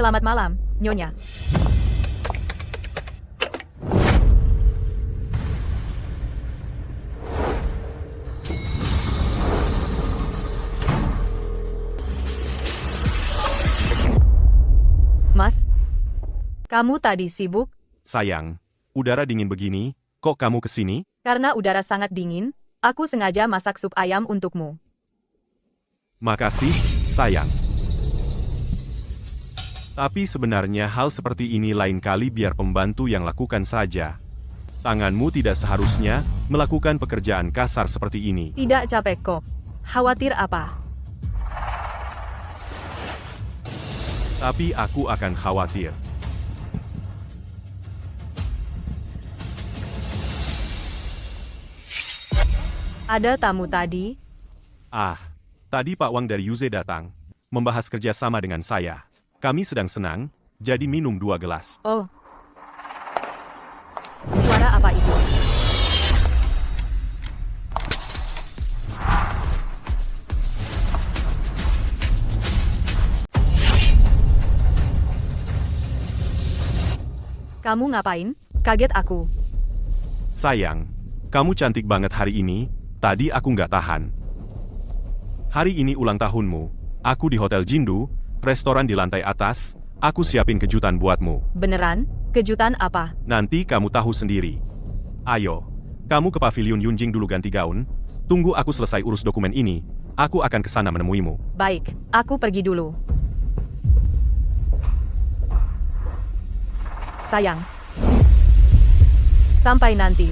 Selamat malam, Nyonya. Mas, kamu tadi sibuk? Sayang, udara dingin begini, kok kamu kesini? Karena udara sangat dingin, aku sengaja masak sup ayam untukmu. Makasih, sayang. Tapi sebenarnya hal seperti ini lain kali biar pembantu yang lakukan saja. Tanganmu tidak seharusnya melakukan pekerjaan kasar seperti ini. Tidak capek kok. Khawatir apa? Tapi aku akan khawatir. Ada tamu tadi? Tadi Pak Wang dari Yuze datang, membahas kerjasama dengan saya. Kami sedang senang, jadi minum 2 gelas. Oh. Suara apa itu? Kamu ngapain? Kaget aku. Sayang, kamu cantik banget hari ini, tadi aku nggak tahan. Hari ini ulang tahunmu, aku di Hotel Jindu, restoran di lantai atas, aku siapin kejutan buatmu. Beneran? Kejutan apa? Nanti kamu tahu sendiri. Ayo, kamu ke pavilion Yunjing dulu ganti gaun, tunggu aku selesai urus dokumen ini, aku akan ke sana menemuimu. Baik, aku pergi dulu. Sayang. Sampai nanti.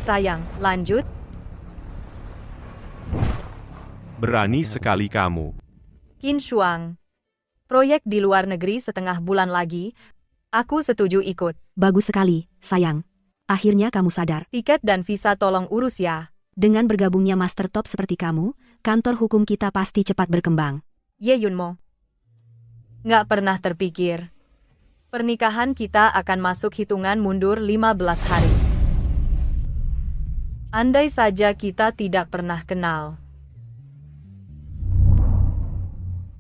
Sayang, lanjut. Berani sekali kamu. Qin Shuang. Proyek di luar negeri setengah bulan lagi. Aku setuju ikut. Bagus sekali, sayang. Akhirnya kamu sadar. Tiket dan visa tolong urus ya. Dengan bergabungnya master top seperti kamu, kantor hukum kita pasti cepat berkembang. Ye Yunmo. Nggak pernah terpikir. Pernikahan kita akan masuk hitungan mundur 15 hari. Andai saja kita tidak pernah kenal.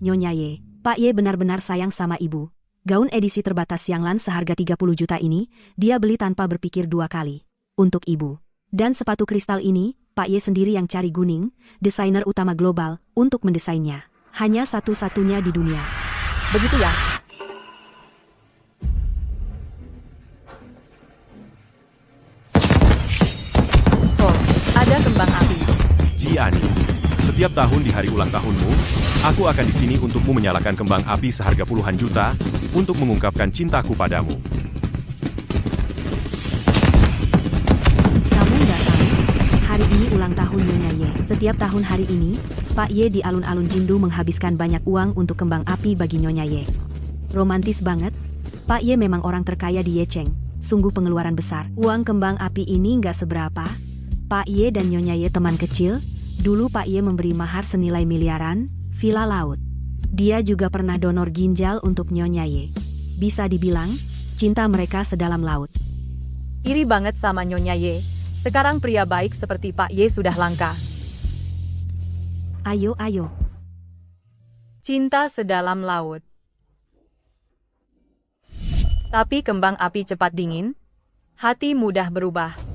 Nyonya Ye, Pak Ye benar-benar sayang sama ibu. Gaun edisi terbatas Xianglan seharga 30 juta ini, dia beli tanpa berpikir 2 kali. Untuk ibu. Dan sepatu kristal ini, Pak Ye sendiri yang cari Guning, desainer utama global, untuk mendesainnya. Hanya satu-satunya di dunia. Begitu ya? Oh, ada kembang api. Jiani, setiap tahun di hari ulang tahunmu, aku akan di sini untukmu menyalakan kembang api seharga puluhan juta, untuk mengungkapkan cintaku padamu. Kamu nggak tahu? Hari ini ulang tahun Nyonya Ye. Setiap tahun hari ini, Pak Ye di alun-alun Jindu menghabiskan banyak uang untuk kembang api bagi Nyonya Ye. Romantis banget. Pak Ye memang orang terkaya di Yecheng. Sungguh pengeluaran besar. Uang kembang api ini nggak seberapa. Pak Ye dan Nyonya Ye teman kecil. Dulu Pak Ye memberi mahar senilai miliaran, villa laut. Dia juga pernah donor ginjal untuk Nyonya Ye. Bisa dibilang, cinta mereka sedalam laut. Iri banget sama Nyonya Ye. Sekarang pria baik seperti Pak Ye sudah langka. Ayo. Cinta sedalam laut. Tapi kembang api cepat dingin. Hati mudah berubah.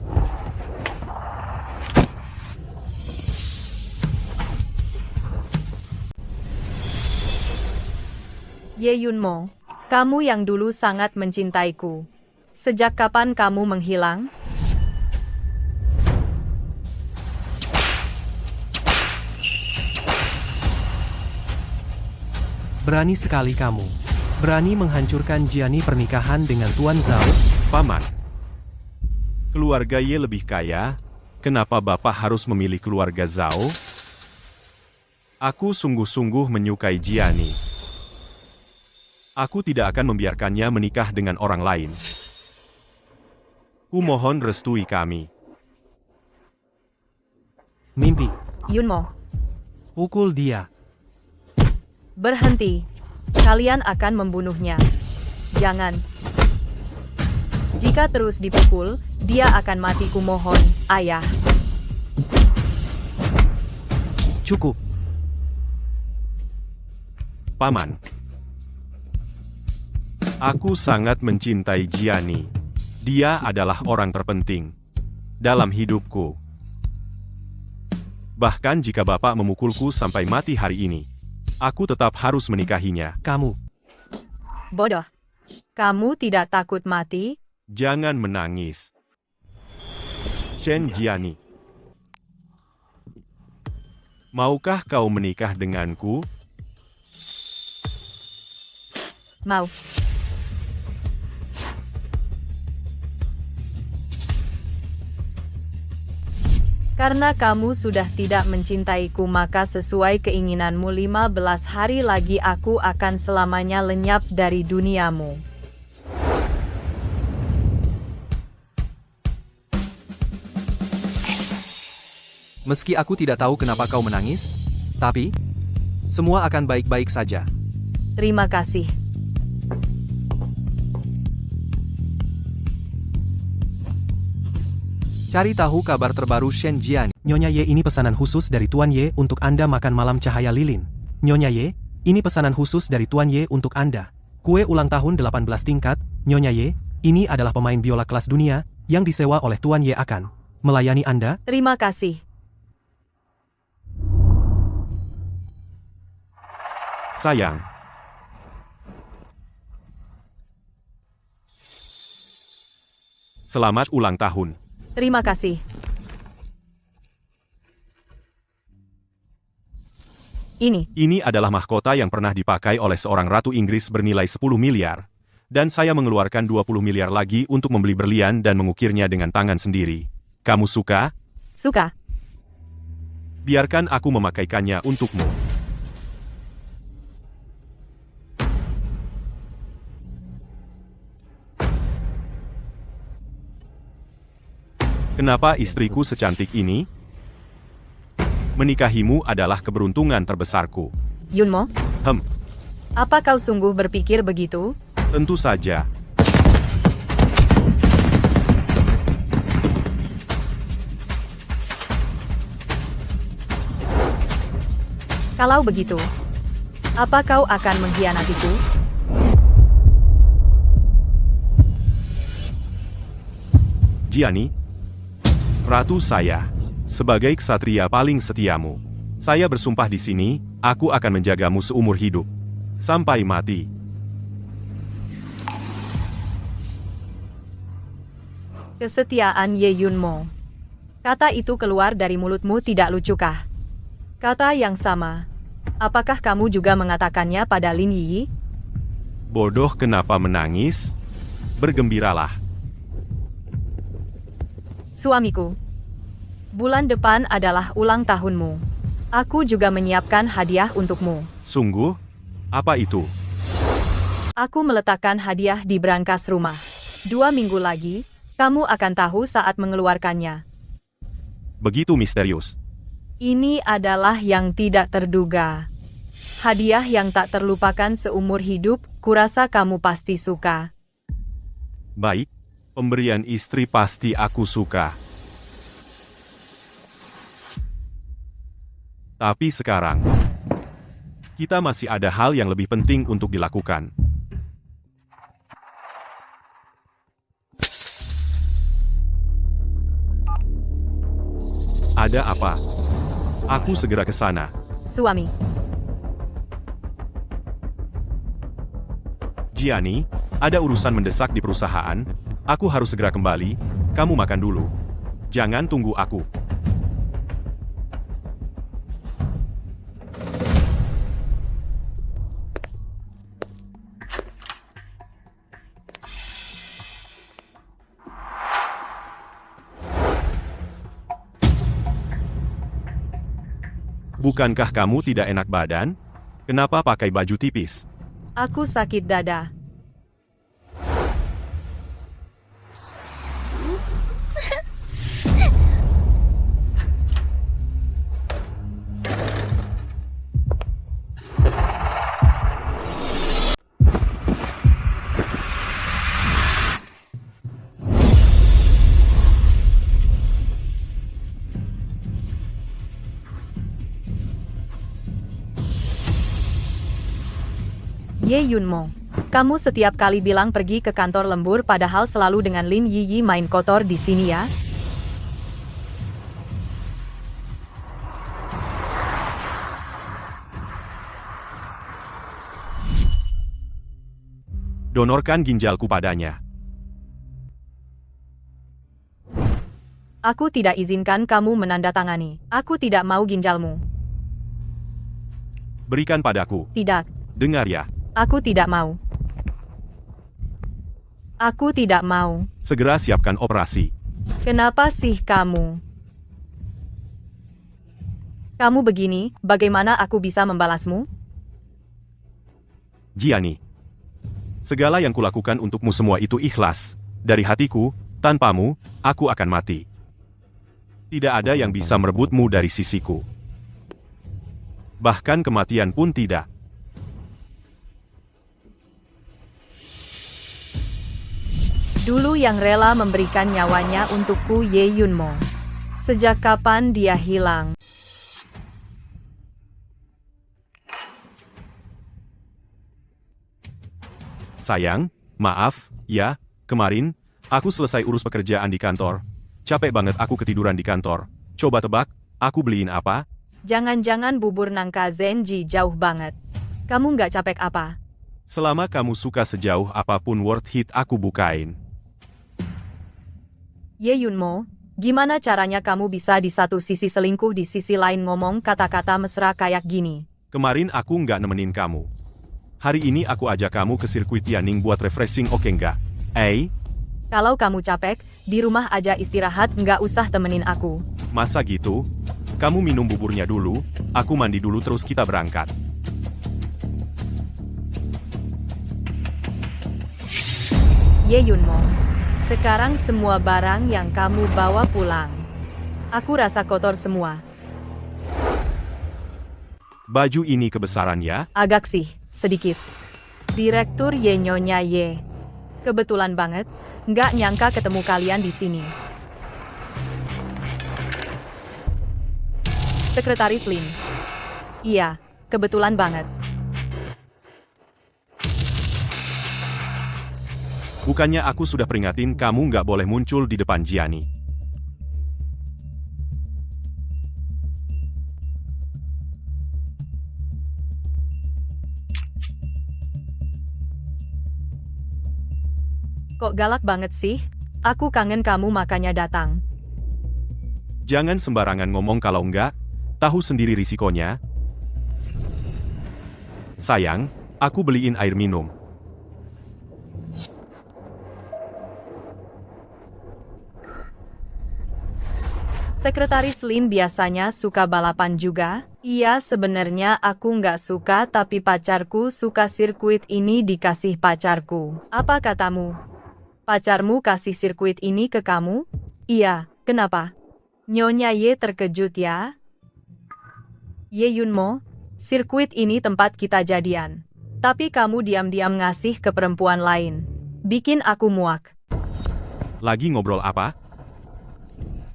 Ye Yunmo, kamu yang dulu sangat mencintaiku. Sejak kapan kamu menghilang? Berani sekali kamu. Berani menghancurkan Jiani pernikahan dengan Tuan Zhao. Paman, keluarga Ye lebih kaya, kenapa Bapak harus memilih keluarga Zhao? Aku sungguh-sungguh menyukai Jiani. Aku tidak akan membiarkannya menikah dengan orang lain. Kumohon restui kami. Mimpi. Yunmo, Pukul dia. berhenti. Kalian akan membunuhnya. Jangan. Jika terus dipukul, dia akan mati kumohon, ayah. Cukup. Paman. Aku sangat mencintai Gianni. Dia adalah orang terpenting dalam hidupku. Bahkan jika Bapak memukulku sampai mati hari ini, aku tetap harus menikahinya. Kamu. Bodoh. Kamu tidak takut mati? Jangan menangis. Shen Gianni. Maukah kau menikah denganku? Mau. Karena kamu sudah tidak mencintaiku, maka sesuai keinginanmu 15 hari lagi aku akan selamanya lenyap dari duniamu. Meski aku tidak tahu kenapa kau menangis, tapi semua akan baik-baik saja. Terima kasih. Cari tahu kabar terbaru Shen Jian. Nyonya Ye, ini pesanan khusus dari Tuan Ye untuk Anda makan malam cahaya lilin. Nyonya Ye, ini pesanan khusus dari Tuan Ye untuk Anda. Kue ulang tahun 18 tingkat, Nyonya Ye, ini adalah pemain biola kelas dunia yang disewa oleh Tuan Ye akan melayani Anda. Terima kasih. Sayang. Selamat ulang tahun. Terima kasih. Ini adalah mahkota yang pernah dipakai oleh seorang ratu Inggris bernilai 10 miliar. Dan saya mengeluarkan 20 miliar lagi untuk membeli berlian dan mengukirnya dengan tangan sendiri. Kamu suka? Suka. Biarkan aku memakaikannya untukmu. Kenapa istriku secantik ini? Menikahimu adalah keberuntungan terbesarku. Yunmo, Hem, apa kau sungguh berpikir begitu? tentu saja. Kalau begitu, apa kau akan mengkhianatiku? Gianni, ratu saya, sebagai ksatria paling setiamu, saya bersumpah di sini, aku akan menjagamu seumur hidup. Sampai mati. Kesetiaan Ye Yunmo. Kata itu keluar dari mulutmu tidak lucukah? Kata yang sama. Apakah kamu juga mengatakannya pada Lin Yi? Bodoh, kenapa menangis? Bergembiralah. Suamiku. Bulan depan adalah ulang tahunmu. Aku juga menyiapkan hadiah untukmu. Sungguh? Apa itu? Aku meletakkan hadiah di brankas rumah. 2 minggu lagi, kamu akan tahu saat mengeluarkannya. Begitu misterius. Ini adalah yang tidak terduga. Hadiah yang tak terlupakan seumur hidup, kurasa kamu pasti suka. Baik, pemberian istri pasti aku suka. Tapi sekarang, kita masih ada hal yang lebih penting untuk dilakukan. Ada apa? Aku segera ke sana. Suami. Gianni, ada urusan mendesak di perusahaan. Aku harus segera kembali. Kamu makan dulu. Jangan tunggu aku. Bukankah kamu tidak enak badan? Kenapa pakai baju tipis? Aku sakit dada. Ye Yunmo, kamu setiap kali bilang pergi ke kantor lembur padahal selalu dengan Lin Yiyi main kotor di sini ya? Donorkan ginjalku padanya. Aku tidak izinkan kamu menandatangani. Aku tidak mau ginjalmu. Berikan padaku. Tidak. Dengar ya. Aku tidak mau. Aku tidak mau. Segera siapkan operasi. Kenapa sih kamu? Kamu begini, bagaimana aku bisa membalasmu? Jiani. Segala yang kulakukan untukmu semua itu ikhlas. Dari hatiku, tanpamu, aku akan mati. Tidak ada yang bisa merebutmu dari sisiku. Bahkan kematian pun tidak. Dulu yang rela memberikan nyawanya untukku Ye Yunmo. Sejak kapan dia hilang? Sayang, maaf, ya, kemarin, aku selesai urus pekerjaan di kantor. Capek banget aku ketiduran di kantor. Coba tebak, aku beliin apa? Jangan-jangan bubur nangka Zenji jauh banget. Kamu nggak capek apa? Selama kamu suka sejauh apapun worth it aku bukain. Ye Yunmo, gimana caranya kamu bisa di satu sisi selingkuh di sisi lain ngomong kata-kata mesra kayak gini? Kemarin aku nggak nemenin kamu. Hari ini aku ajak kamu ke sirkuit Tianning buat refreshing, oke nggak? Kalau kamu capek, di rumah aja istirahat, nggak usah temenin aku. Masa gitu? Kamu minum buburnya dulu, aku mandi dulu terus kita berangkat. Ye Yunmo, sekarang semua barang yang kamu bawa pulang. Aku rasa kotor semua. Baju ini kebesaran ya? Agak sih, sedikit. Direktur Ye Nyonya Ye. Kebetulan banget, nggak nyangka ketemu kalian di sini. Sekretaris Lin. Iya, kebetulan banget. Bukannya aku sudah peringatin kamu nggak boleh muncul di depan Jiani. Kok galak banget sih? Aku kangen kamu makanya datang. Jangan sembarangan ngomong kalau enggak, tahu sendiri risikonya. Sayang, aku beliin air minum. Sekretaris Lin biasanya suka balapan juga? Iya, sebenarnya aku nggak suka tapi pacarku suka sirkuit ini dikasih pacarku. Apa katamu? Pacarmu kasih sirkuit ini ke kamu? Iya, kenapa? Nyonya Ye terkejut ya? Ye Yunmo, sirkuit ini tempat kita jadian. Tapi kamu diam-diam ngasih ke perempuan lain. Bikin aku muak. Lagi ngobrol apa?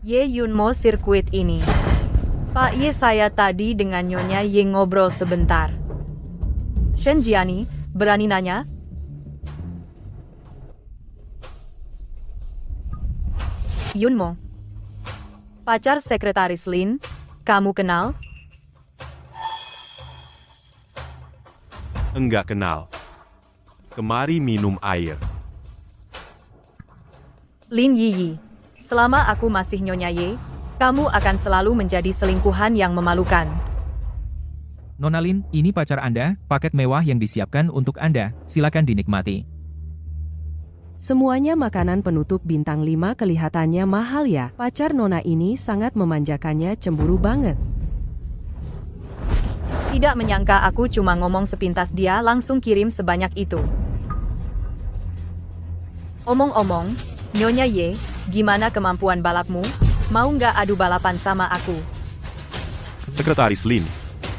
Ye Yunmo sirkuit ini. Pak Ye, saya tadi dengan Nyonya Ye ngobrol sebentar. Shen Jiani, berani nanya? Yunmo. Pacar Sekretaris Lin, kamu kenal? Enggak kenal. Kemari minum air. Lin Yiyi. Selama aku masih Nyonya Ye, kamu akan selalu menjadi selingkuhan yang memalukan. Nona Lin, ini pacar Anda, paket mewah yang disiapkan untuk Anda, silakan dinikmati. Semuanya makanan penutup bintang 5 kelihatannya mahal ya. Pacar Nona ini sangat memanjakannya, cemburu banget. Tidak menyangka aku cuma ngomong sepintas dia langsung kirim sebanyak itu. Omong-omong, Nyonya Ye, gimana kemampuan balapmu? Mau nggak adu balapan sama aku? Sekretaris Lin,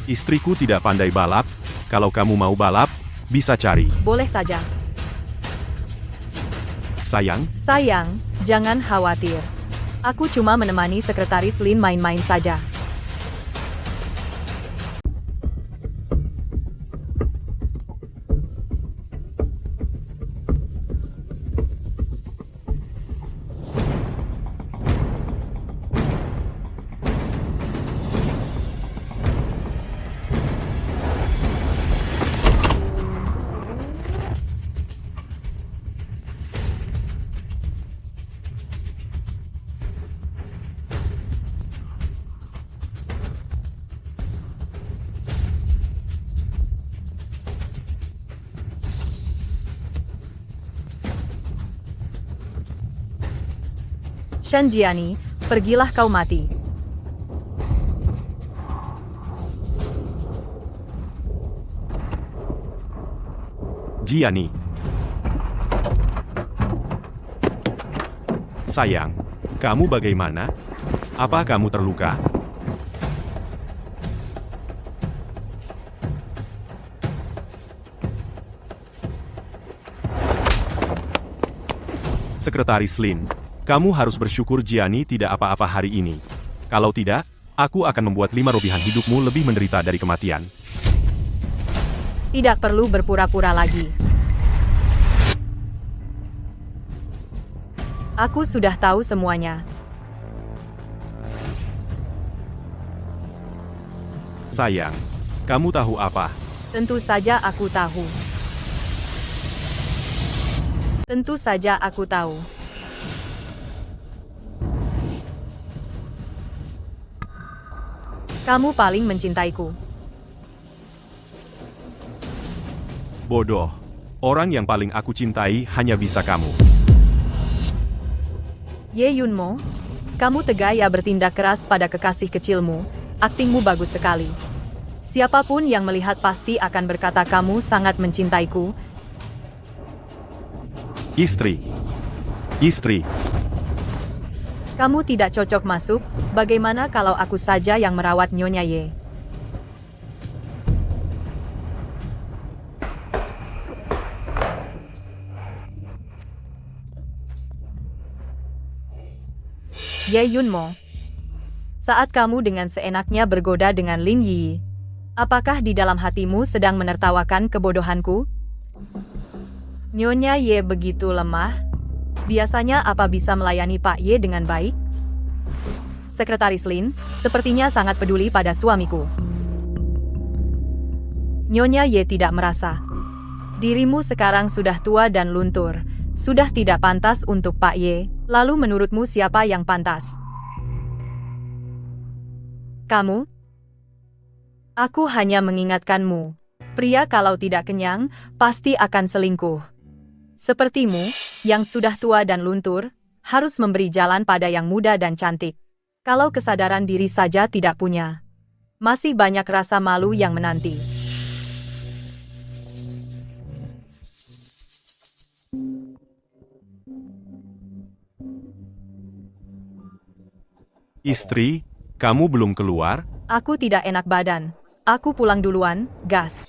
istriku tidak pandai balap. Kalau kamu mau balap, bisa cari. Boleh saja. Sayang, Jangan khawatir. Aku cuma menemani Sekretaris Lin main-main saja. Shen Jiani, pergilah kau mati. Jiani. Sayang, kamu bagaimana? Apa kamu terluka? Sekretaris Lin, kamu harus bersyukur Jiani tidak apa-apa hari ini. Kalau tidak, aku akan membuat 5 robihan hidupmu lebih menderita dari kematian. Tidak perlu berpura-pura lagi. Aku sudah tahu semuanya. Sayang, kamu tahu apa? Tentu saja aku tahu. Tentu saja aku tahu. Kamu paling mencintaiku. Bodoh. Orang yang paling aku cintai hanya bisa kamu. Ye Yunmo, kamu tegaya bertindak keras pada kekasih kecilmu. Aktingmu bagus sekali. Siapapun yang melihat pasti akan berkata kamu sangat mencintaiku. Istri. Istri. Kamu tidak cocok masuk, bagaimana kalau aku saja yang merawat Nyonya Ye? Ye Yunmo, saat kamu dengan seenaknya bergoda dengan Lin Yi, apakah di dalam hatimu sedang menertawakan kebodohanku? Nyonya Ye begitu lemah. Biasanya apa bisa melayani Pak Ye dengan baik? Sekretaris Lin, sepertinya sangat peduli pada suamiku. Nyonya Ye tidak merasa. Dirimu sekarang sudah tua dan luntur. Sudah tidak pantas untuk Pak Ye. Lalu menurutmu siapa yang pantas? Kamu? Aku hanya mengingatkanmu. Pria kalau tidak kenyang, pasti akan selingkuh. Sepertimu, yang sudah tua dan luntur, harus memberi jalan pada yang muda dan cantik. Kalau kesadaran diri saja tidak punya, masih banyak rasa malu yang menanti. Istri, kamu belum keluar? Aku tidak enak badan. Aku pulang duluan, gas.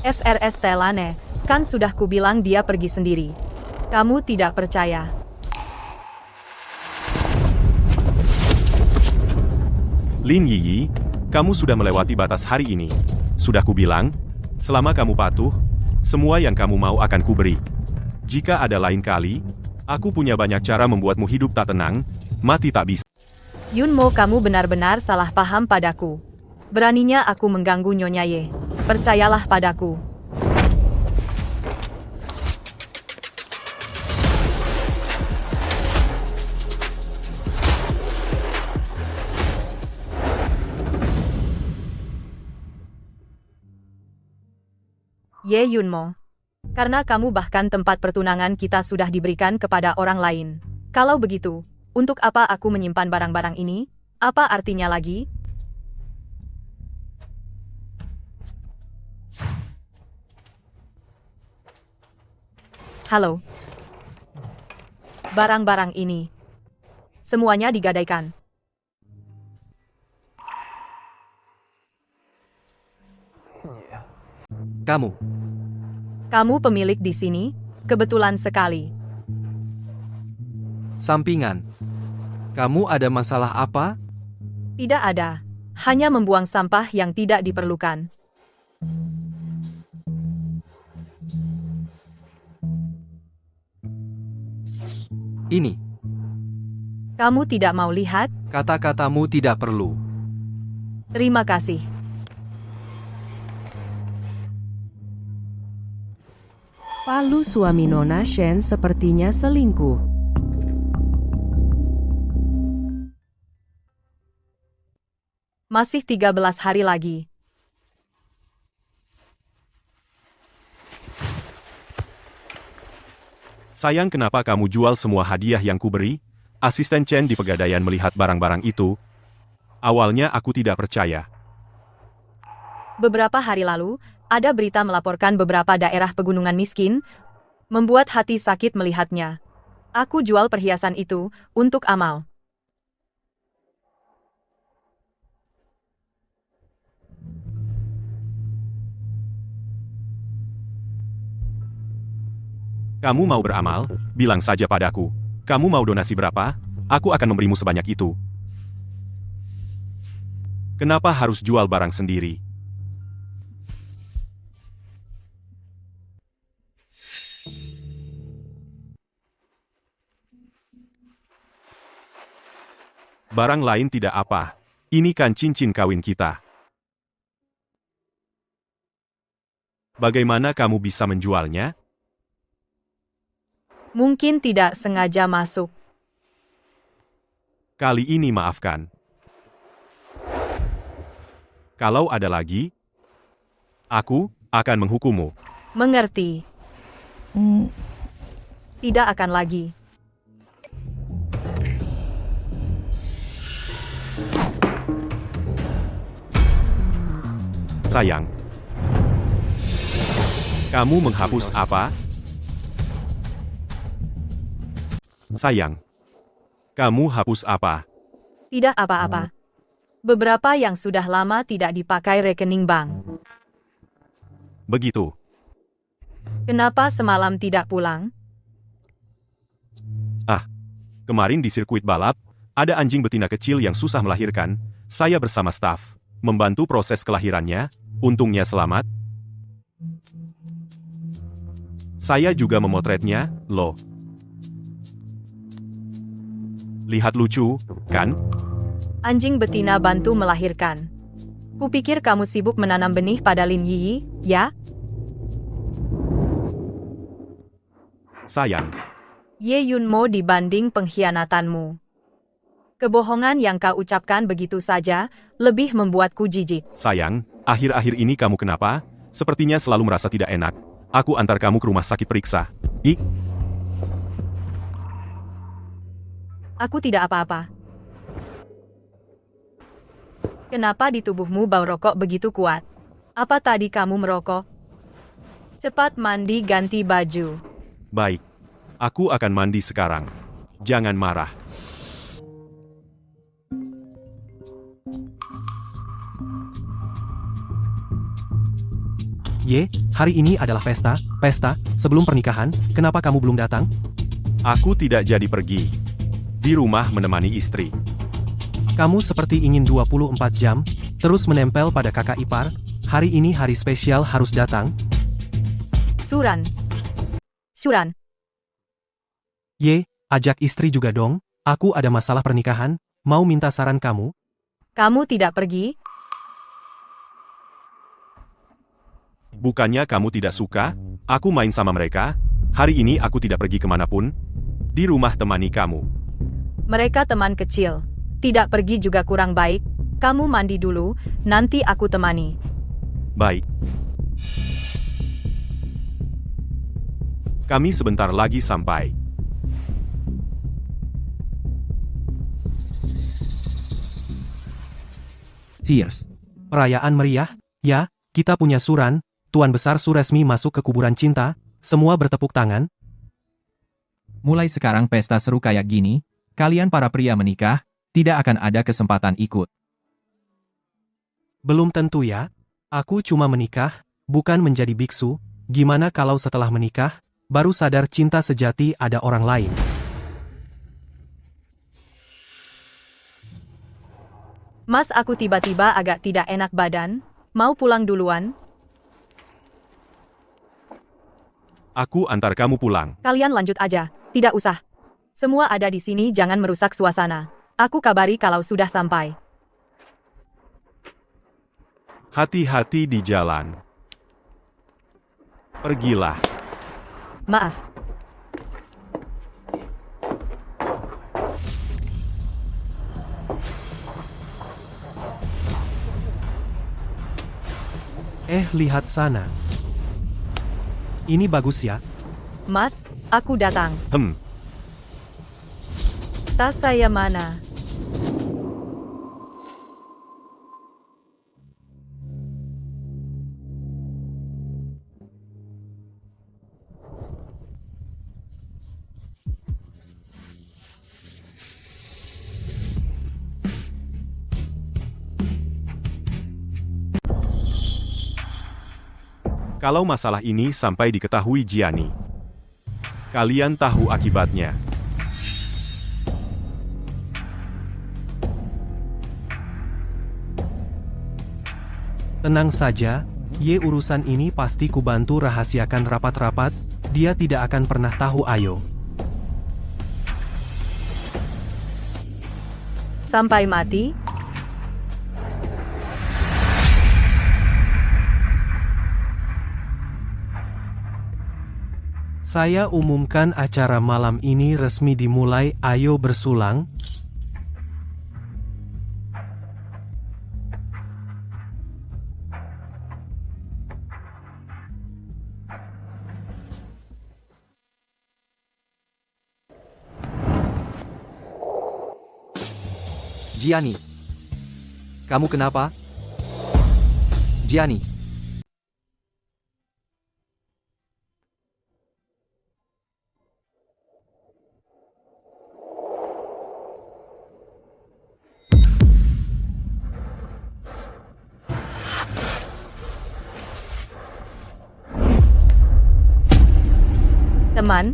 FRS Telane, kan sudah kubilang dia pergi sendiri. Kamu tidak percaya. Lin Yi, kamu sudah melewati batas hari ini. Sudah kubilang, selama kamu patuh, semua yang kamu mau akan kuberi. Jika ada lain kali, aku punya banyak cara membuatmu hidup tak tenang, mati tak bisa. Yunmo, kamu benar-benar salah paham padaku. Beraninya aku mengganggu Nyonya Ye. Percayalah padaku. Ye Yunmo. Karena kamu bahkan tempat pertunangan kita sudah diberikan kepada orang lain. Kalau begitu, untuk apa aku menyimpan barang-barang ini? Apa artinya lagi? Halo. Barang-barang ini. Semuanya digadaikan. Kamu. Kamu pemilik di sini? Kebetulan sekali. Sampingan. Kamu ada masalah apa? Tidak ada. Hanya membuang sampah yang tidak diperlukan. Ini. Kamu tidak mau lihat? Kata-katamu tidak perlu. Terima kasih. Palu suami Nona Shen sepertinya selingkuh. Masih 13 hari lagi. Sayang, kenapa kamu jual semua hadiah yang kuberi? Asisten Chen di Pegadaian melihat barang-barang itu. Awalnya aku tidak percaya. Beberapa hari lalu, ada berita melaporkan beberapa daerah pegunungan miskin, membuat hati sakit melihatnya. Aku jual perhiasan itu untuk amal. Kamu mau beramal? Bilang saja padaku. Kamu mau donasi berapa? Aku akan memberimu sebanyak itu. Kenapa harus jual barang sendiri? Barang lain tidak apa. Ini kan cincin kawin kita. Bagaimana kamu bisa menjualnya? Mungkin tidak sengaja masuk. Kali ini maafkan. Kalau ada lagi, aku akan menghukummu. Mengerti. Tidak akan lagi. Sayang. Kamu menghapus apa? Sayang. Kamu hapus apa? Tidak apa-apa. Beberapa yang sudah lama tidak dipakai rekening bank. Begitu. Kenapa semalam tidak pulang? Kemarin di sirkuit balap, ada anjing betina kecil yang susah melahirkan. Saya bersama staf membantu proses kelahirannya. Untungnya selamat. Saya juga memotretnya, loh. Lihat lucu, kan? Anjing betina bantu melahirkan. Kupikir kamu sibuk menanam benih pada Lin Yi, ya? Sayang. Ye Yunmo dibanding pengkhianatanmu. Kebohongan yang kau ucapkan begitu saja, lebih membuatku jijik. Sayang, akhir-akhir ini kamu kenapa? Sepertinya selalu merasa tidak enak. Aku antar kamu ke rumah sakit periksa. Aku tidak apa-apa. Kenapa di tubuhmu bau rokok begitu kuat? Apa tadi kamu merokok? Cepat mandi ganti baju. Baik. Aku akan mandi sekarang. Jangan marah. Ye, hari ini adalah pesta, sebelum pernikahan, kenapa kamu belum datang? Aku tidak jadi pergi. Di rumah menemani istri. Kamu seperti ingin 24 jam, terus menempel pada kakak ipar, hari ini hari spesial harus datang. Suran. Ye, ajak istri juga dong, aku ada masalah pernikahan, mau minta saran kamu? Kamu tidak pergi? Bukannya kamu tidak suka? Aku main sama mereka. Hari ini aku tidak pergi kemanapun. Di rumah temani kamu. Mereka teman kecil. Tidak pergi juga kurang baik. Kamu mandi dulu, nanti aku temani. Baik. Kami sebentar lagi sampai. Cheers. Perayaan meriah, ya, kita punya Suran, Tuan Besar Su resmi masuk ke kuburan cinta, semua bertepuk tangan. Mulai sekarang pesta seru kayak gini, kalian para pria menikah, tidak akan ada kesempatan ikut. Belum tentu ya, aku cuma menikah, bukan menjadi biksu, gimana kalau setelah menikah, baru sadar cinta sejati ada orang lain. Mas, aku tiba-tiba agak tidak enak badan, mau pulang duluan? Aku antar kamu pulang. Kalian lanjut aja, tidak usah. Semua ada di sini, jangan merusak suasana. Aku kabari kalau sudah sampai. Hati-hati di jalan. Pergilah. Maaf. Lihat sana. Ini bagus ya. Mas, Aku datang. Tas saya mana? Kalau masalah ini sampai diketahui Gianni, kalian tahu akibatnya. Tenang saja, Ye, urusan ini pasti kubantu rahasiakan rapat-rapat, dia tidak akan pernah tahu. Ayo. Sampai mati? Saya umumkan acara malam ini resmi dimulai, ayo bersulang. Gianni. Kamu kenapa? Gianni. Teman?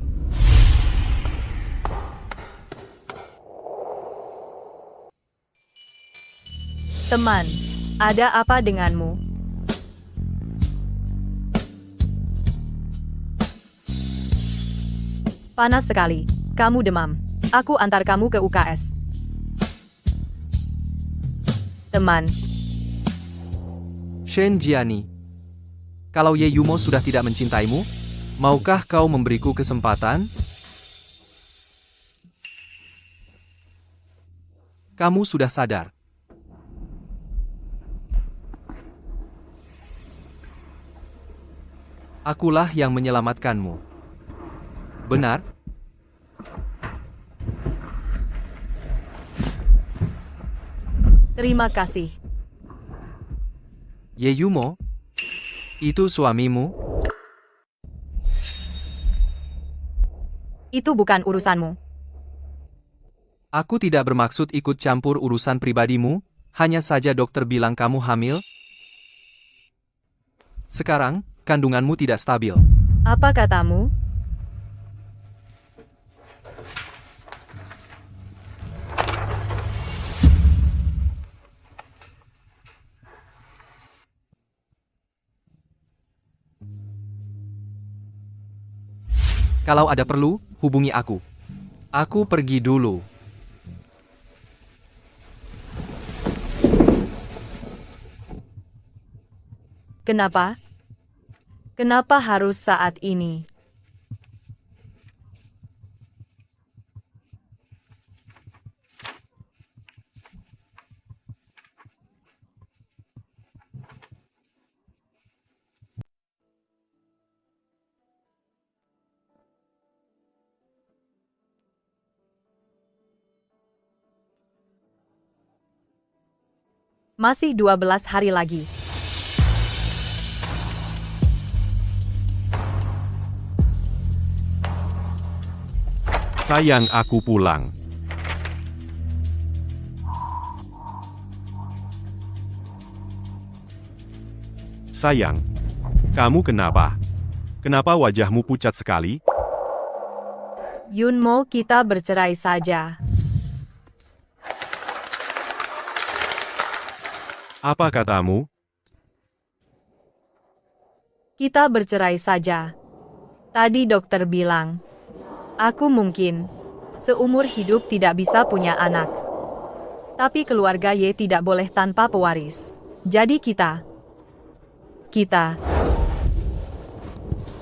Teman, ada apa denganmu? Panas sekali. Kamu demam. Aku antar kamu ke UKS. Teman. Shen Gianni. Kalau Ye Yumo sudah tidak mencintaimu, maukah kau memberiku kesempatan? Kamu sudah sadar. Akulah yang menyelamatkanmu. Benar? Terima kasih. Ye Yumo? Itu suamimu? Itu bukan urusanmu. Aku tidak bermaksud ikut campur urusan pribadimu, hanya saja dokter bilang kamu hamil. Sekarang, kandunganmu tidak stabil. Apa katamu? Kalau ada perlu, hubungi aku. Aku pergi dulu. Kenapa? Kenapa harus saat ini? Masih 12 hari lagi. Sayang, aku pulang. Sayang, kamu kenapa? Kenapa wajahmu pucat sekali? Yunmo, kita bercerai saja. Apa katamu? Kita bercerai saja. Tadi dokter bilang, aku mungkin seumur hidup tidak bisa punya anak. Tapi keluarga Ye tidak boleh tanpa pewaris. Jadi kita.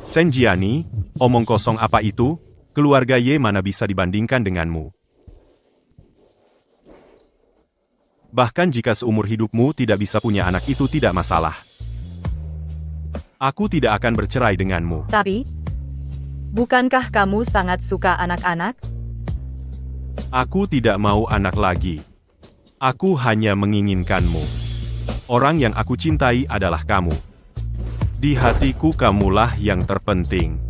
Shen Gianni, omong kosong apa itu? Keluarga Ye mana bisa dibandingkan denganmu? Bahkan jika seumur hidupmu tidak bisa punya anak itu tidak masalah. Aku tidak akan bercerai denganmu. Tapi, Bukankah kamu sangat suka anak-anak? Aku tidak mau anak lagi. Aku hanya menginginkanmu. Orang yang aku cintai adalah kamu. Di hatiku kamulah yang terpenting.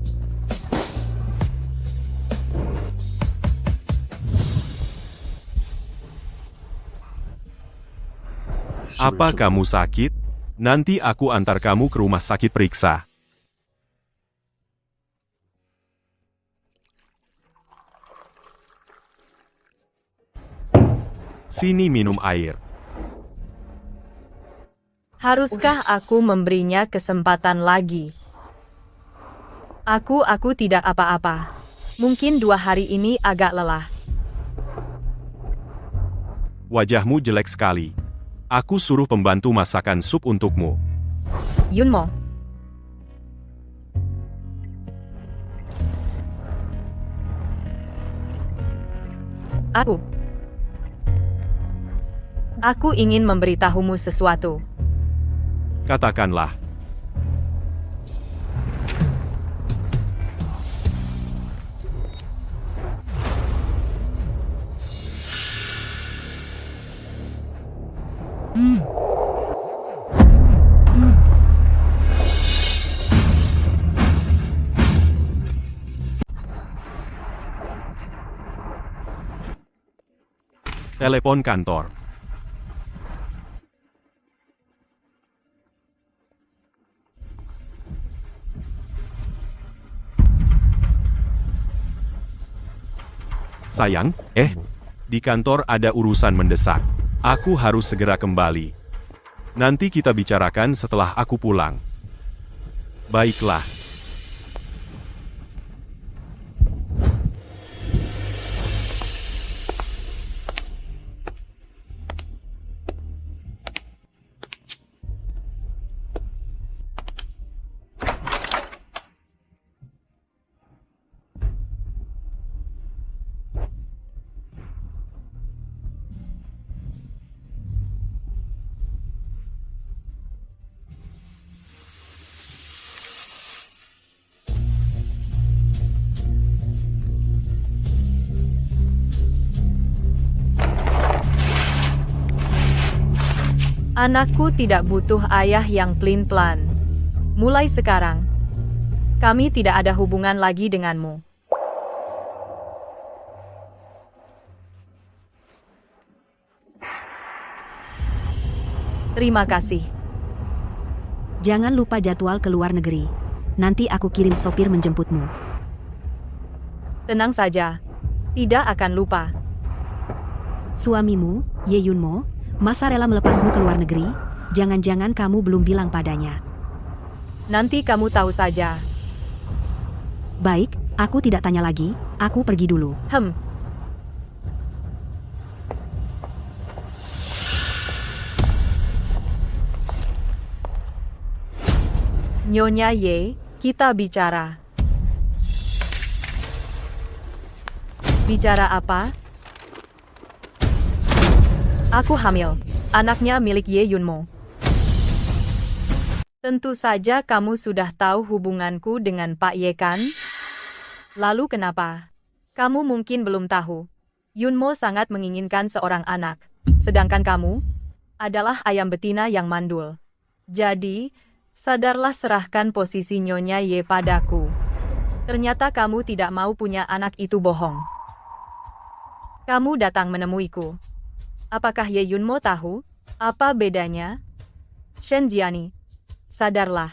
Apa kamu sakit? Nanti aku antar kamu ke rumah sakit periksa. Sini minum air. Haruskah aku memberinya kesempatan lagi? Aku tidak apa-apa. Mungkin 2 hari ini agak lelah. Wajahmu jelek sekali. Aku suruh pembantu masakan sup untukmu. Yunmo. Aku ingin memberitahumu sesuatu. Katakanlah. Telepon kantor. Sayang, di kantor ada urusan mendesak. Aku harus segera kembali. Nanti kita bicarakan setelah aku pulang. Baiklah. Anakku tidak butuh ayah yang pelin-pelan. Mulai sekarang, kami tidak ada hubungan lagi denganmu. Terima kasih. Jangan lupa jadwal ke luar negeri. Nanti aku kirim sopir menjemputmu. Tenang saja. Tidak akan lupa. Suamimu, Ye Yunmo, masa rela melepasmu ke luar negeri? Jangan-jangan kamu belum bilang padanya. Nanti kamu tahu saja. Baik, aku tidak tanya lagi. Aku pergi dulu. Nyonya Ye, kita bicara. Bicara apa? Aku hamil. Anaknya milik Ye Yunmo. Tentu saja kamu sudah tahu hubunganku dengan Pak Ye kan? Lalu kenapa? Kamu mungkin belum tahu. Yunmo sangat menginginkan seorang anak. Sedangkan kamu adalah ayam betina yang mandul. Jadi, sadarlah, serahkan posisi Nyonya Ye padaku. Ternyata kamu tidak mau punya anak, itu bohong. Kamu datang menemuiku. Apakah Ye Yunmo tahu apa bedanya? Shen Jiani, sadarlah.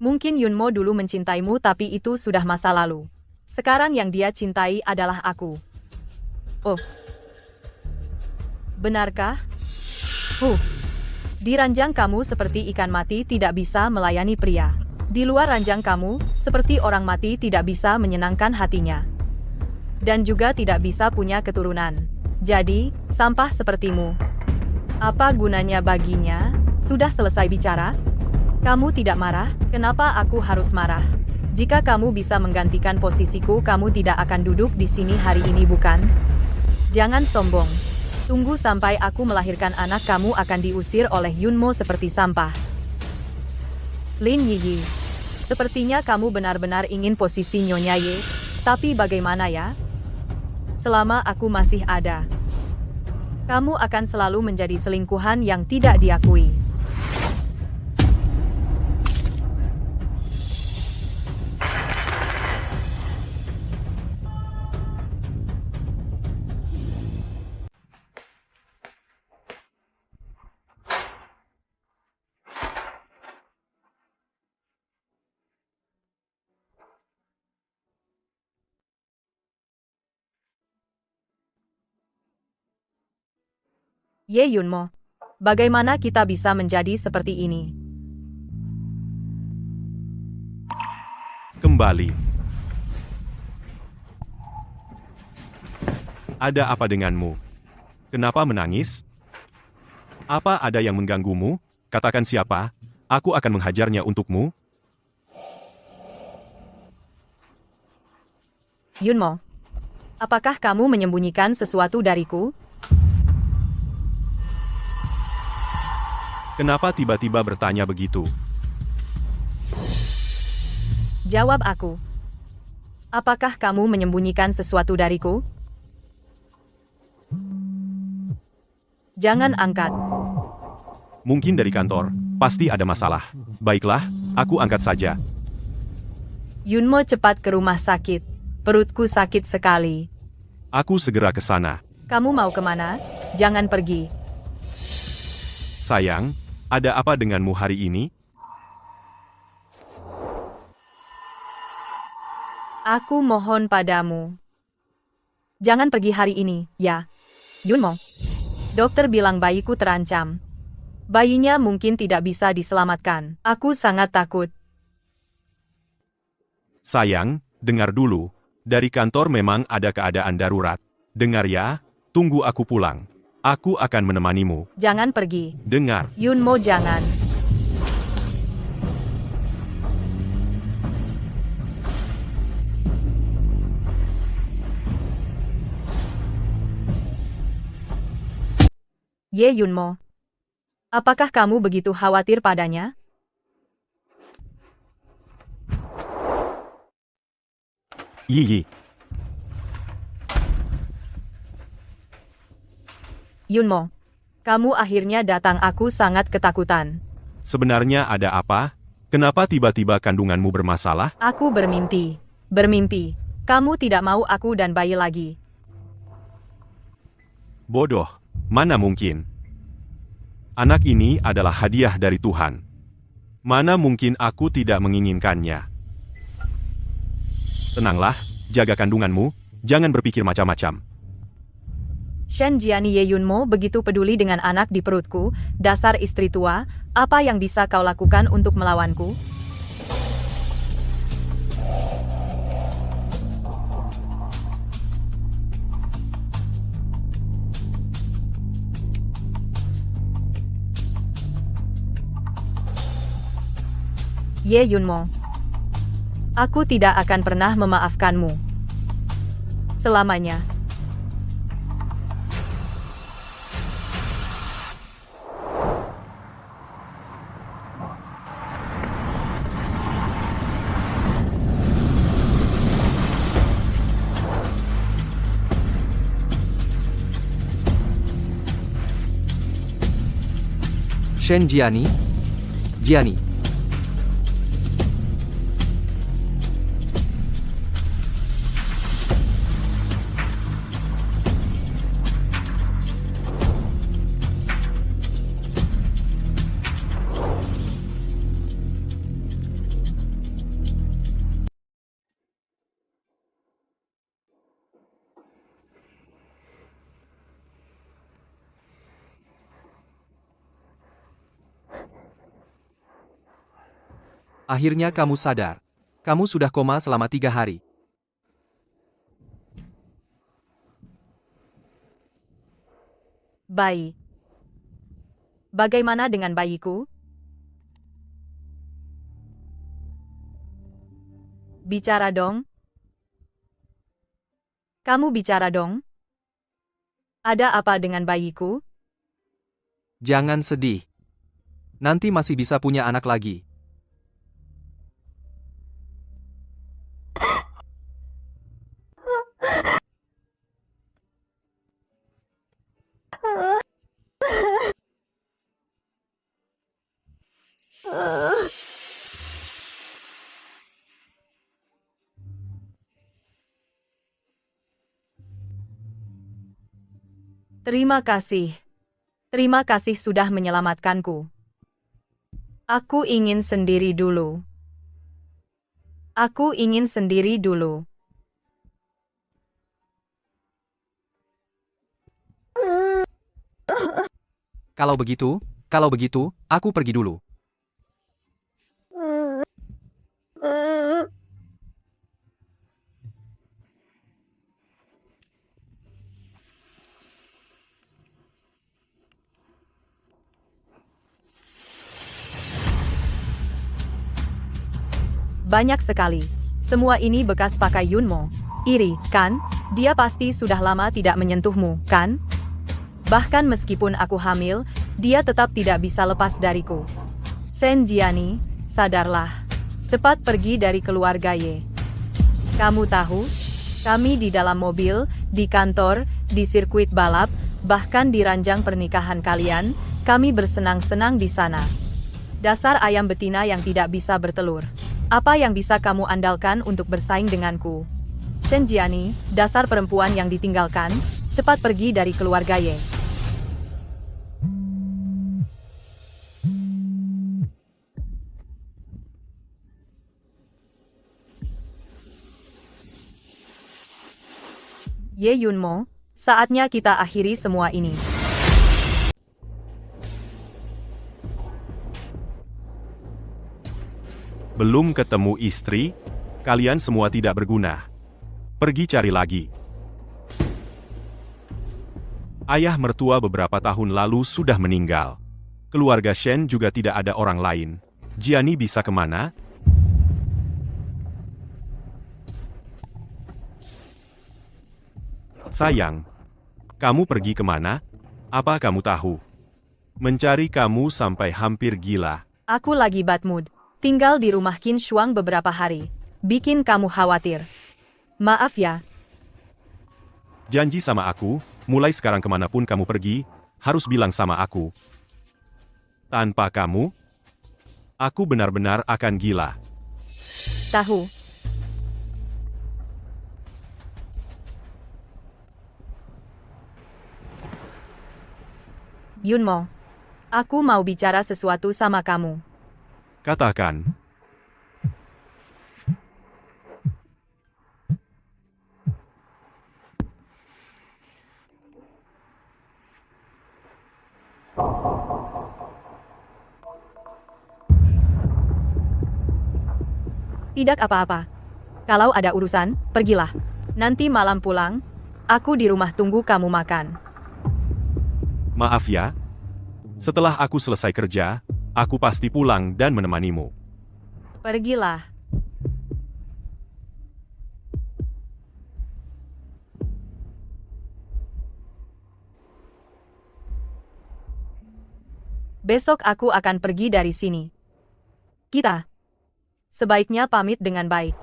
Mungkin Yunmo dulu mencintaimu, tapi itu sudah masa lalu. Sekarang yang dia cintai adalah aku. Oh, benarkah? Di ranjang kamu seperti ikan mati tidak bisa melayani pria. Di luar ranjang kamu, seperti orang mati tidak bisa menyenangkan hatinya. Dan juga tidak bisa punya keturunan. Jadi, sampah sepertimu. Apa gunanya baginya? Sudah selesai bicara? Kamu tidak marah? Kenapa aku harus marah? Jika kamu bisa menggantikan posisiku, kamu tidak akan duduk di sini hari ini, bukan? Jangan sombong. Tunggu sampai aku melahirkan anak, kamu akan diusir oleh Yunmo seperti sampah. Lin Yiyi. Sepertinya kamu benar-benar ingin posisi Nyonya Ye, tapi bagaimana ya? Selama aku masih ada, kamu akan selalu menjadi selingkuhan yang tidak diakui. Ye Yunmo, bagaimana kita bisa menjadi seperti ini? Kembali. Ada apa denganmu? Kenapa menangis? Apa ada yang mengganggumu? Katakan siapa, aku akan menghajarnya untukmu. Yunmo, apakah kamu menyembunyikan sesuatu dariku? Kenapa tiba-tiba bertanya begitu? Jawab aku. Apakah kamu menyembunyikan sesuatu dariku? Jangan angkat. Mungkin dari kantor, pasti ada masalah. Baiklah, aku angkat saja. Yunmo cepat ke rumah sakit. Perutku sakit sekali. Aku segera ke sana. Kamu mau kemana? Jangan pergi. Sayang, ada apa denganmu hari ini? Aku mohon padamu. Jangan pergi hari ini, ya. Yunmo. Dokter bilang bayiku terancam. Bayinya mungkin tidak bisa diselamatkan. Aku sangat takut. Sayang, dengar dulu. Dari kantor memang ada keadaan darurat. Dengar ya, tunggu aku pulang. Aku akan menemanimu. Jangan pergi. Dengar. Yunmo, jangan. Ye Yunmo. Apakah kamu begitu khawatir padanya? Yi. Yunmo. Kamu akhirnya datang, aku sangat ketakutan. Sebenarnya ada apa? Kenapa tiba-tiba kandunganmu bermasalah? Aku bermimpi. Bermimpi. Kamu tidak mau aku dan bayi lagi. Bodoh. Mana mungkin? Anak ini adalah hadiah dari Tuhan. Mana mungkin aku tidak menginginkannya? Tenanglah, jaga kandunganmu, jangan berpikir macam-macam. Shen Jiani Ye Yunmo begitu peduli dengan anak di perutku, dasar istri tua, apa yang bisa kau lakukan untuk melawanku? Ye Yunmo. Aku tidak akan pernah memaafkanmu. Selamanya. Shen Jiani. Jiani. Akhirnya kamu sadar. Kamu sudah koma selama 3 hari. Bayi. Bagaimana dengan bayiku? Bicara dong. Kamu bicara dong. Ada apa dengan bayiku? Jangan sedih. Nanti masih bisa punya anak lagi. Terima kasih. Terima kasih sudah menyelamatkanku. Aku ingin sendiri dulu. Aku ingin sendiri dulu. Kalau begitu, aku pergi dulu. Banyak sekali. Semua ini bekas pakai Yunmo. Iri, kan? Dia pasti sudah lama tidak menyentuhmu, kan? Bahkan meskipun aku hamil, dia tetap tidak bisa lepas dariku. Shen Jiani, sadarlah. Cepat pergi dari keluarga Ye. Kamu tahu? Kami di dalam mobil, di kantor, di sirkuit balap, bahkan di ranjang pernikahan kalian, kami bersenang-senang di sana. Dasar ayam betina yang tidak bisa bertelur. Apa yang bisa kamu andalkan untuk bersaing denganku? Shen Jiani, dasar perempuan yang ditinggalkan, cepat pergi dari keluarga Ye. Ye Yunmo, saatnya kita akhiri semua ini. Belum ketemu istri, kalian semua tidak berguna. Pergi cari lagi. Ayah mertua beberapa tahun lalu sudah meninggal. Keluarga Shen juga tidak ada orang lain. Jiani bisa kemana? Sayang, kamu pergi kemana? Apa kamu tahu? Mencari kamu sampai hampir gila. Aku lagi bad mood. Tinggal di rumah Qin Shuang beberapa hari. Bikin kamu khawatir. Maaf ya. Janji sama aku, mulai sekarang kemanapun kamu pergi, harus bilang sama aku. Tanpa kamu, aku benar-benar akan gila. Tahu. Yunmo, aku mau bicara sesuatu sama kamu. Katakan. Tidak apa-apa. Kalau ada urusan, pergilah. Nanti malam pulang, aku di rumah tunggu kamu makan. Maaf ya. Setelah aku selesai kerja, aku pasti pulang dan menemanimu. Pergilah. Besok aku akan pergi dari sini. Kita sebaiknya pamit dengan baik.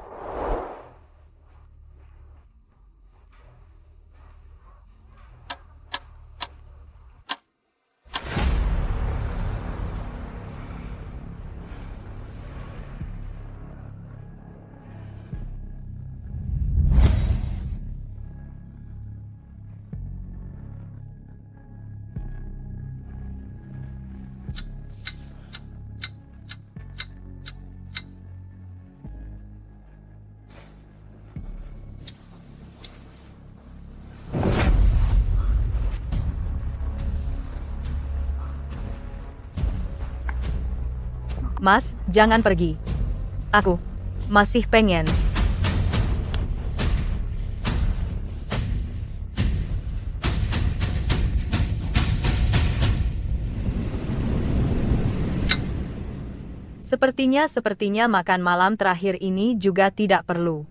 Mas, jangan pergi. Aku masih pengen. Sepertinya makan malam terakhir ini juga tidak perlu.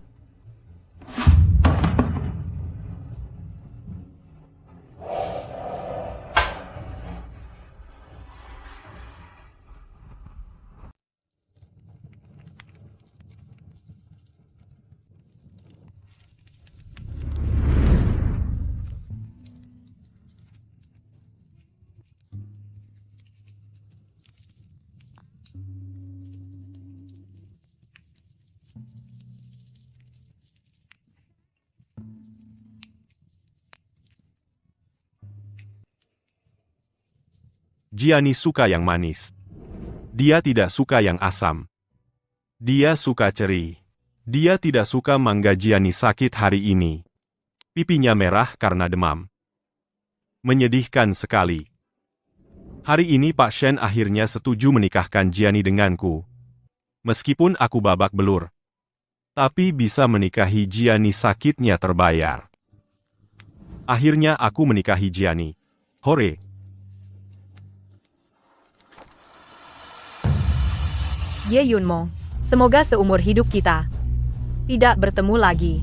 Jiani suka yang manis. Dia tidak suka yang asam. Dia suka ceri. Dia tidak suka mangga. Jiani sakit hari ini. Pipinya merah karena demam. Menyedihkan sekali. Hari ini Pak Shen akhirnya setuju menikahkan Jiani denganku. Meskipun aku babak belur. Tapi bisa menikahi Jiani, sakitnya terbayar. Akhirnya aku menikahi Jiani. Hore! Ye Yunmo, semoga seumur hidup kita tidak bertemu lagi.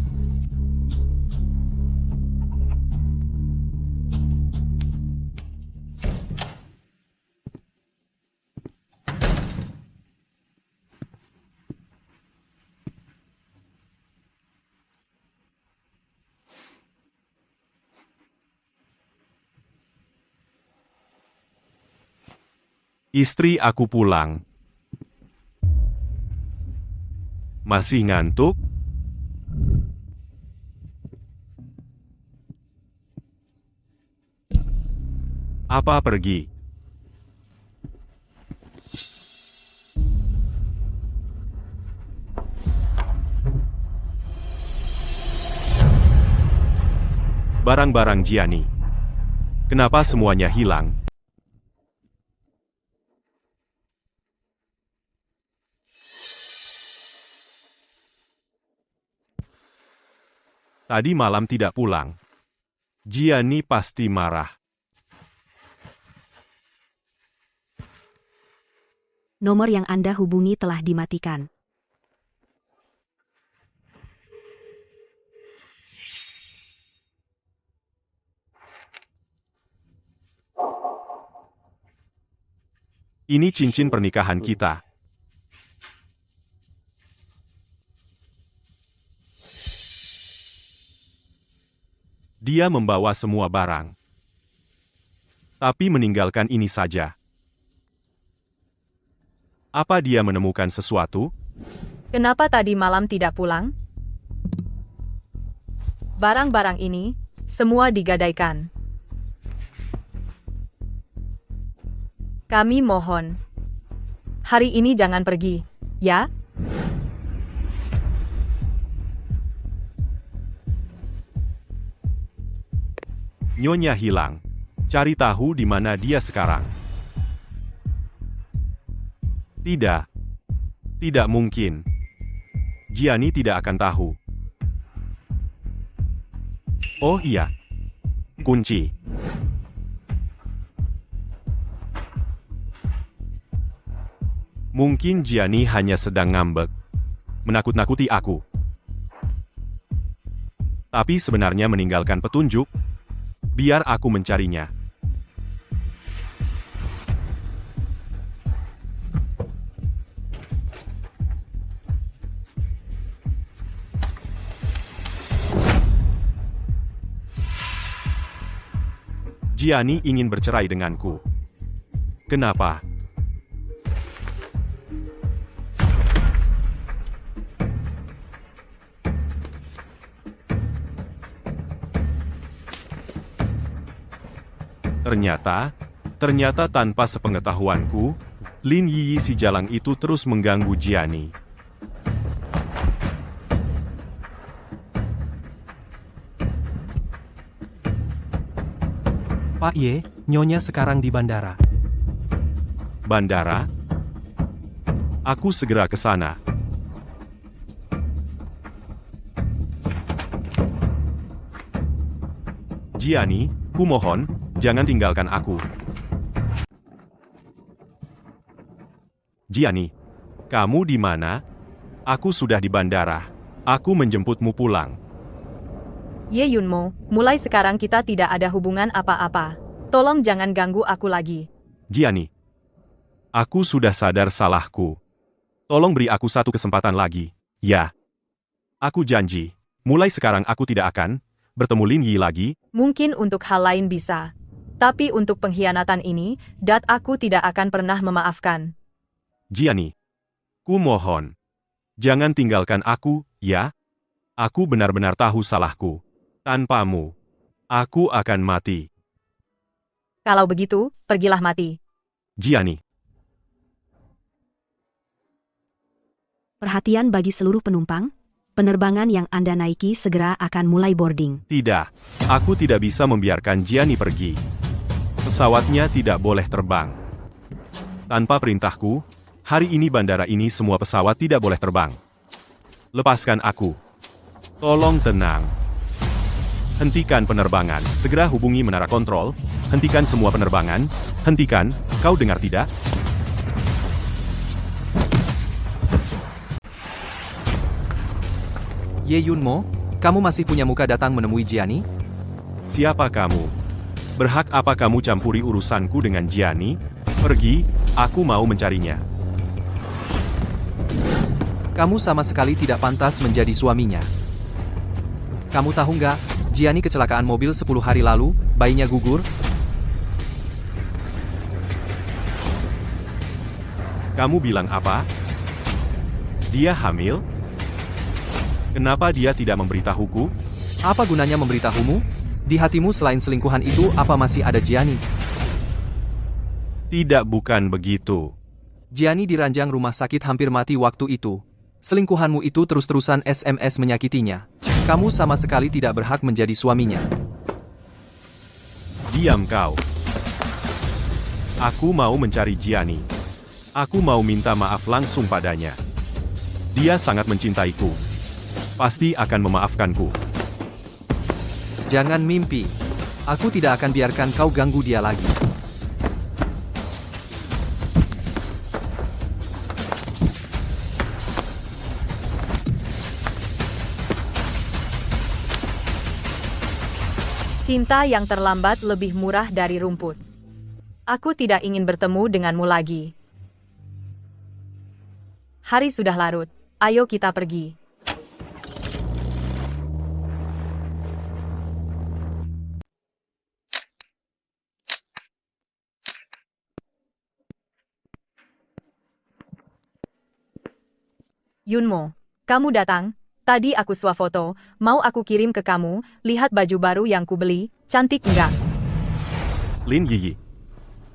Istri aku pulang. Masih ngantuk? Apa pergi? Barang-barang Jiani. Kenapa semuanya hilang? Tadi malam tidak pulang. Jiani pasti marah. Nomor yang Anda hubungi telah dimatikan. Ini cincin pernikahan kita. Dia membawa semua barang. Tapi meninggalkan ini saja. Apa dia menemukan sesuatu? Kenapa tadi malam tidak pulang? Barang-barang ini semua digadaikan. Kami mohon. Hari ini jangan pergi, ya? Nyonya hilang. Cari tahu di mana dia sekarang. Tidak. Tidak mungkin. Jiani tidak akan tahu. Oh iya. Kunci. Mungkin Jiani hanya sedang ngambek. Menakut-nakuti aku. Tapi sebenarnya meninggalkan petunjuk. Biar aku mencarinya. Jiani ingin bercerai denganku. Kenapa? Ternyata tanpa sepengetahuanku, Lin Yiyi si jalang itu terus mengganggu Jiani. Pak Ye, Nyonya sekarang di bandara. Bandara? Aku segera ke sana. Jiani, kumohon, jangan tinggalkan aku. Jiani, kamu di mana? Aku sudah di bandara. Aku menjemputmu pulang. Ye Yunmo, mulai sekarang kita tidak ada hubungan apa-apa. Tolong jangan ganggu aku lagi. Jiani, aku sudah sadar salahku. Tolong beri aku satu kesempatan lagi, ya. Aku janji, mulai sekarang aku tidak akan bertemu Lin Yi lagi. Mungkin untuk hal lain bisa. Tapi untuk pengkhianatan ini, aku tidak akan pernah memaafkan. Jiani, kumohon. Jangan tinggalkan aku, ya. Aku benar-benar tahu salahku. Tanpamu, aku akan mati. Kalau begitu, pergilah mati. Jiani. Perhatian bagi seluruh penumpang, penerbangan yang Anda naiki segera akan mulai boarding. Tidak, aku tidak bisa membiarkan Jiani pergi. Pesawatnya tidak boleh terbang. Tanpa perintahku, hari ini bandara ini semua pesawat tidak boleh terbang. Lepaskan aku. Tolong tenang. Hentikan penerbangan. Segera hubungi menara kontrol. Hentikan semua penerbangan. Hentikan. Kau dengar tidak? Ye Yunmo, kamu masih punya muka datang menemui Jiani? Siapa kamu? Berhak apa kamu campuri urusanku dengan Jiani? Pergi, aku mau mencarinya. Kamu sama sekali tidak pantas menjadi suaminya. Kamu tahu nggak, Jiani kecelakaan mobil 10 hari lalu, bayinya gugur. Kamu bilang apa? Dia hamil? Kenapa dia tidak memberitahuku? Apa gunanya memberitahumu? Di hatimu selain selingkuhan itu, apa masih ada Jiani? Tidak, bukan begitu. Jiani diranjang rumah sakit hampir mati waktu itu. Selingkuhanmu itu terus-terusan SMS menyakitinya. Kamu sama sekali tidak berhak menjadi suaminya. Diam kau. Aku mau mencari Jiani. Aku mau minta maaf langsung padanya. Dia sangat mencintaiku. Pasti akan memaafkanku. Jangan mimpi. Aku tidak akan biarkan kau ganggu dia lagi. Cinta yang terlambat lebih murah dari rumput. Aku tidak ingin bertemu denganmu lagi. Hari sudah larut. Ayo kita pergi. Yunmo, kamu datang. Tadi aku swafoto, mau aku kirim ke kamu, lihat baju baru yang kubeli, cantik enggak? Lin Yiyi.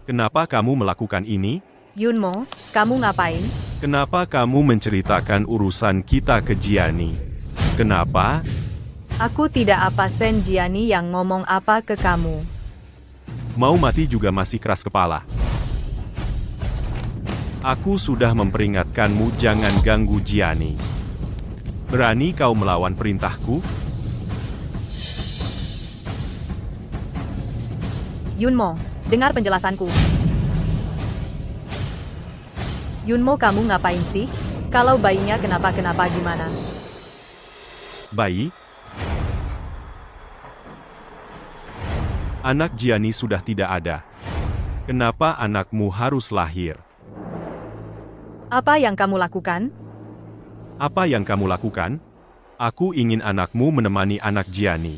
Kenapa kamu melakukan ini? Yunmo, kamu ngapain? Kenapa kamu menceritakan urusan kita ke Jiani? Kenapa? Aku tidak apa sen Jiani yang ngomong apa ke kamu. Mau mati juga masih keras kepala. Aku sudah memperingatkanmu jangan ganggu Jiani. Berani kau melawan perintahku? Yunmo, dengar penjelasanku. Yunmo, kamu ngapain sih? Kalau bayinya kenapa-kenapa gimana? Bayi? Anak Jiani sudah tidak ada. Kenapa anakmu harus lahir? Apa yang kamu lakukan? Apa yang kamu lakukan? Aku ingin anakmu menemani anak Jiani.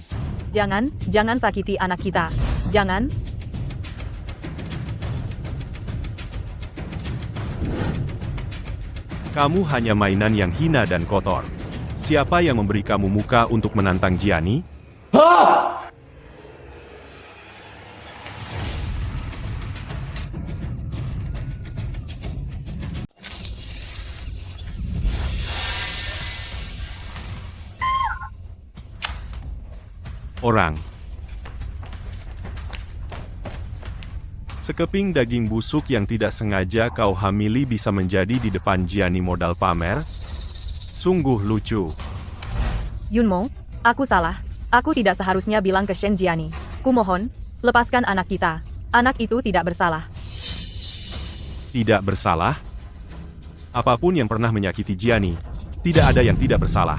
Jangan sakiti anak kita. Jangan. Kamu hanya mainan yang hina dan kotor. Siapa yang memberi kamu muka untuk menantang Jiani? Orang. Sekeping daging busuk yang tidak sengaja kau hamili bisa menjadi di depan Jiani modal pamer? Sungguh lucu. Yunmo, aku salah. Aku tidak seharusnya bilang ke Shen Jiani. Kumohon, lepaskan anak kita. Anak itu tidak bersalah. Tidak bersalah? Apapun yang pernah menyakiti Jiani, tidak ada yang tidak bersalah.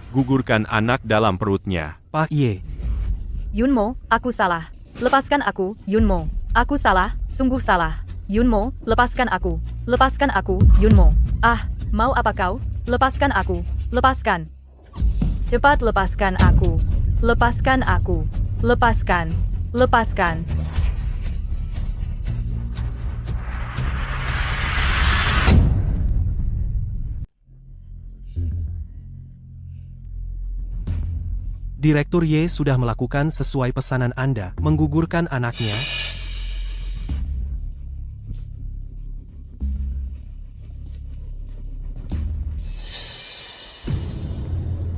Gugurkan anak dalam perutnya. Pak Ye. Yunmo, aku salah. Lepaskan aku, Yunmo. Aku salah, sungguh salah. Yunmo, lepaskan aku. Lepaskan aku, Yunmo. Ah, mau apa kau? Lepaskan aku. Lepaskan. Cepat lepaskan aku. Lepaskan aku. Lepaskan. Lepaskan. Direktur Ye sudah melakukan sesuai pesanan Anda, menggugurkan anaknya.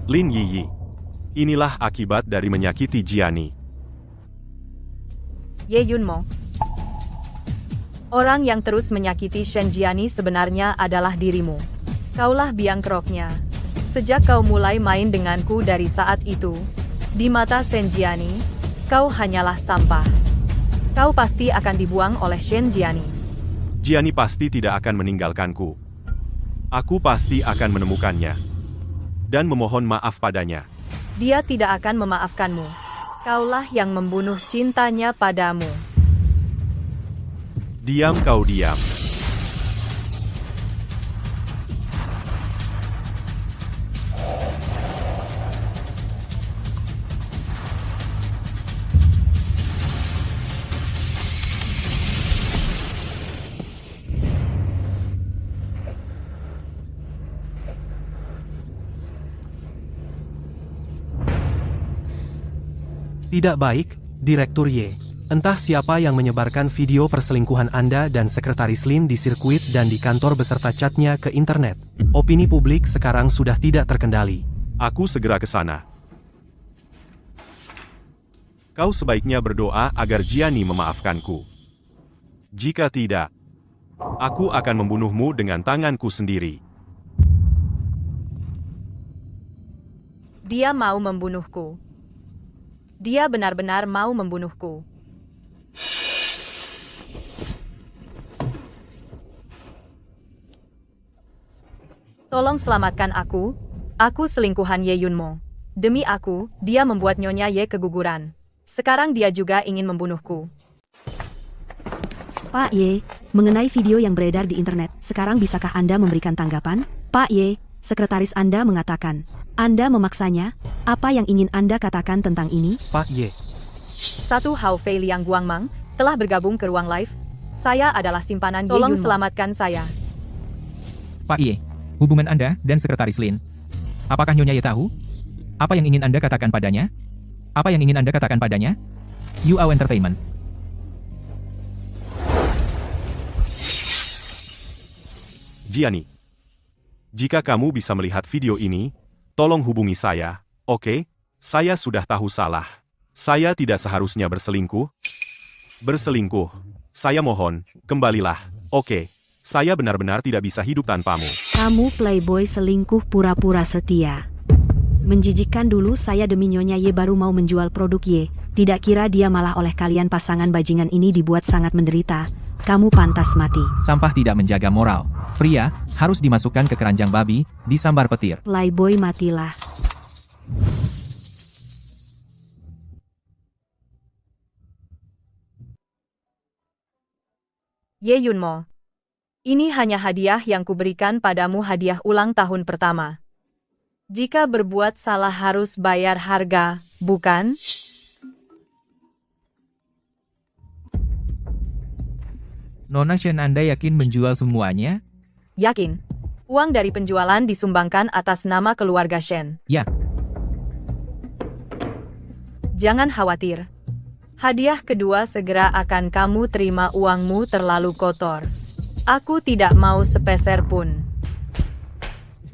Lin Yiyi. Inilah akibat dari menyakiti Jiani. Ye Yunmo. Orang yang terus menyakiti Shen Jiani sebenarnya adalah dirimu. Kaulah biang keroknya. Sejak kau mulai main denganku dari saat itu, di mata Shen Jiani, kau hanyalah sampah. Kau pasti akan dibuang oleh Shen Jiani. Jiani pasti tidak akan meninggalkanku. Aku pasti akan menemukannya. Dan memohon maaf padanya. Dia tidak akan memaafkanmu. Kaulah yang membunuh cintanya padamu. Diam kau diam. Tidak baik, Direktur Y. Entah siapa yang menyebarkan video perselingkuhan Anda dan Sekretaris Lin di sirkuit dan di kantor beserta catnya ke internet. Opini publik sekarang sudah tidak terkendali. Aku segera ke sana. Kau sebaiknya berdoa agar Jiani memaafkanku. Jika tidak, aku akan membunuhmu dengan tanganku sendiri. Dia mau membunuhku. Dia benar-benar mau membunuhku. Tolong selamatkan aku. Aku selingkuhan Ye Yunmo. Demi aku, dia membuat Nyonya Ye keguguran. Sekarang dia juga ingin membunuhku. Pak Ye, mengenai video yang beredar di internet, sekarang bisakah Anda memberikan tanggapan? Pak Ye, sekretaris Anda mengatakan, Anda memaksanya. Apa yang ingin Anda katakan tentang ini? Pak Y. Satu Hao Fei Liang Guangmang telah bergabung ke ruang live. Saya adalah simpanan Ye Yunmo. Tolong selamatkan saya. Pak Ye, hubungan Anda dan Sekretaris Lin. Apakah Nyonya Ye tahu? Apa yang ingin Anda katakan padanya? Apa yang ingin Anda katakan padanya? UAU Entertainment. Jiani, jika kamu bisa melihat video ini, tolong hubungi saya, oke? Saya sudah tahu salah. Saya tidak seharusnya berselingkuh. Berselingkuh. Saya mohon, kembalilah, oke? Saya benar-benar tidak bisa hidup tanpamu. Kamu playboy selingkuh pura-pura setia. Menjijikkan dulu saya demi Nyonya Ye baru mau menjual produk Y. Tidak kira dia malah oleh kalian pasangan bajingan ini dibuat sangat menderita. Kamu pantas mati. Sampah tidak menjaga moral. Pria, harus dimasukkan ke keranjang babi, disambar petir. Playboy matilah. Ye Yunmo. Ini hanya hadiah yang kuberikan padamu, hadiah ulang tahun pertama. Jika berbuat salah harus bayar harga, bukan? Nona Shen, Anda yakin menjual semuanya? Yakin. Uang dari penjualan disumbangkan atas nama keluarga Shen. Ya. Jangan khawatir. Hadiah kedua segera akan kamu terima, uangmu terlalu kotor. Aku tidak mau sepeser pun.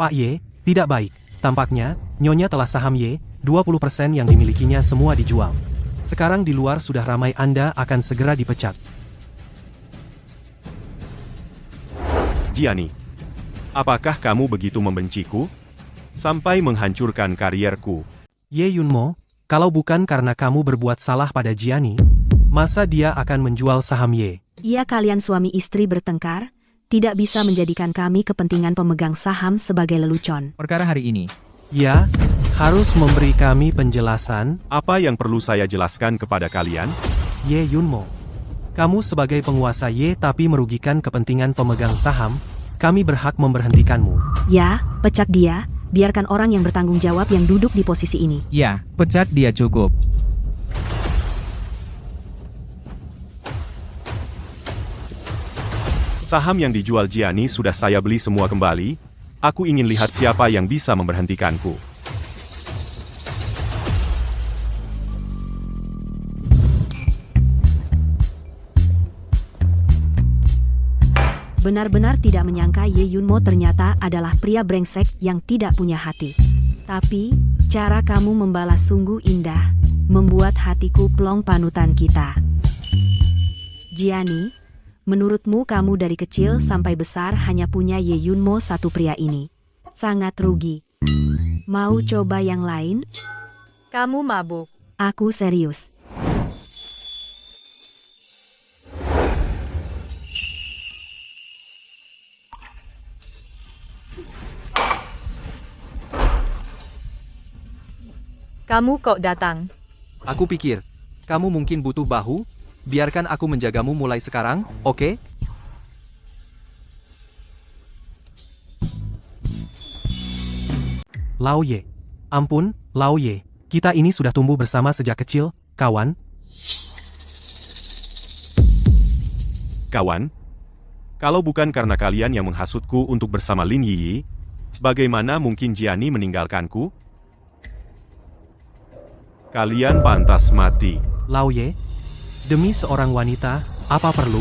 Pak Y, tidak baik. Tampaknya, Nyonya telah saham Y, 20% yang dimilikinya semua dijual. Sekarang di luar sudah ramai, Anda akan segera dipecat. Jiani, apakah kamu begitu membenciku? Sampai menghancurkan karierku. Ye Yunmo, kalau bukan karena kamu berbuat salah pada Jiani, masa dia akan menjual saham Y? Iya, kalian suami istri bertengkar, tidak bisa menjadikan kami kepentingan pemegang saham sebagai lelucon. Perkara hari ini. Ya, harus memberi kami penjelasan. Apa yang perlu saya jelaskan kepada kalian? Ye Yunmo, kamu sebagai penguasa Y tapi merugikan kepentingan pemegang saham, kami berhak memberhentikanmu. Ya, pecat dia, biarkan orang yang bertanggung jawab yang duduk di posisi ini. Ya, pecat dia cukup. Saham yang dijual Jiani sudah saya beli semua kembali. Aku ingin lihat siapa yang bisa memberhentikanku. Benar-benar tidak menyangka Ye Yunmo ternyata adalah pria brengsek yang tidak punya hati. Tapi, cara kamu membalas sungguh indah, membuat hatiku plong panutan kita. Gianni, menurutmu kamu dari kecil sampai besar hanya punya Ye Yunmo satu pria ini. Sangat rugi. Mau coba yang lain? Kamu mabuk. Aku serius. Kamu kok datang? Aku pikir, kamu mungkin butuh bahu? Biarkan aku menjagamu mulai sekarang, oke? Lao Ye. Ampun, Lao Ye. Kita ini sudah tumbuh bersama sejak kecil, kawan. Kawan, kalau bukan karena kalian yang menghasutku untuk bersama Lin Yiyi, bagaimana mungkin Gianni meninggalkanku? Kalian pantas mati. Lao Ye. Demi seorang wanita, apa perlu?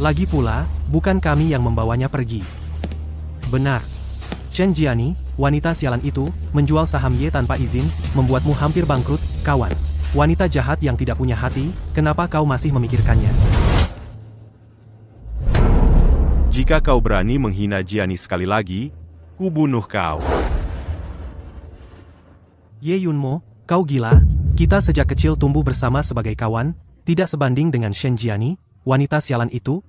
Lagi pula, bukan kami yang membawanya pergi. Benar. Shen Gianni, wanita sialan itu, menjual saham Ye tanpa izin, membuatmu hampir bangkrut, kawan. Wanita jahat yang tidak punya hati, kenapa kau masih memikirkannya? Jika kau berani menghina Gianni sekali lagi, ku bunuh kau. Ye Yunmo, kau gila? Kita sejak kecil tumbuh bersama sebagai kawan, tidak sebanding dengan Shen Gianni, wanita sialan itu.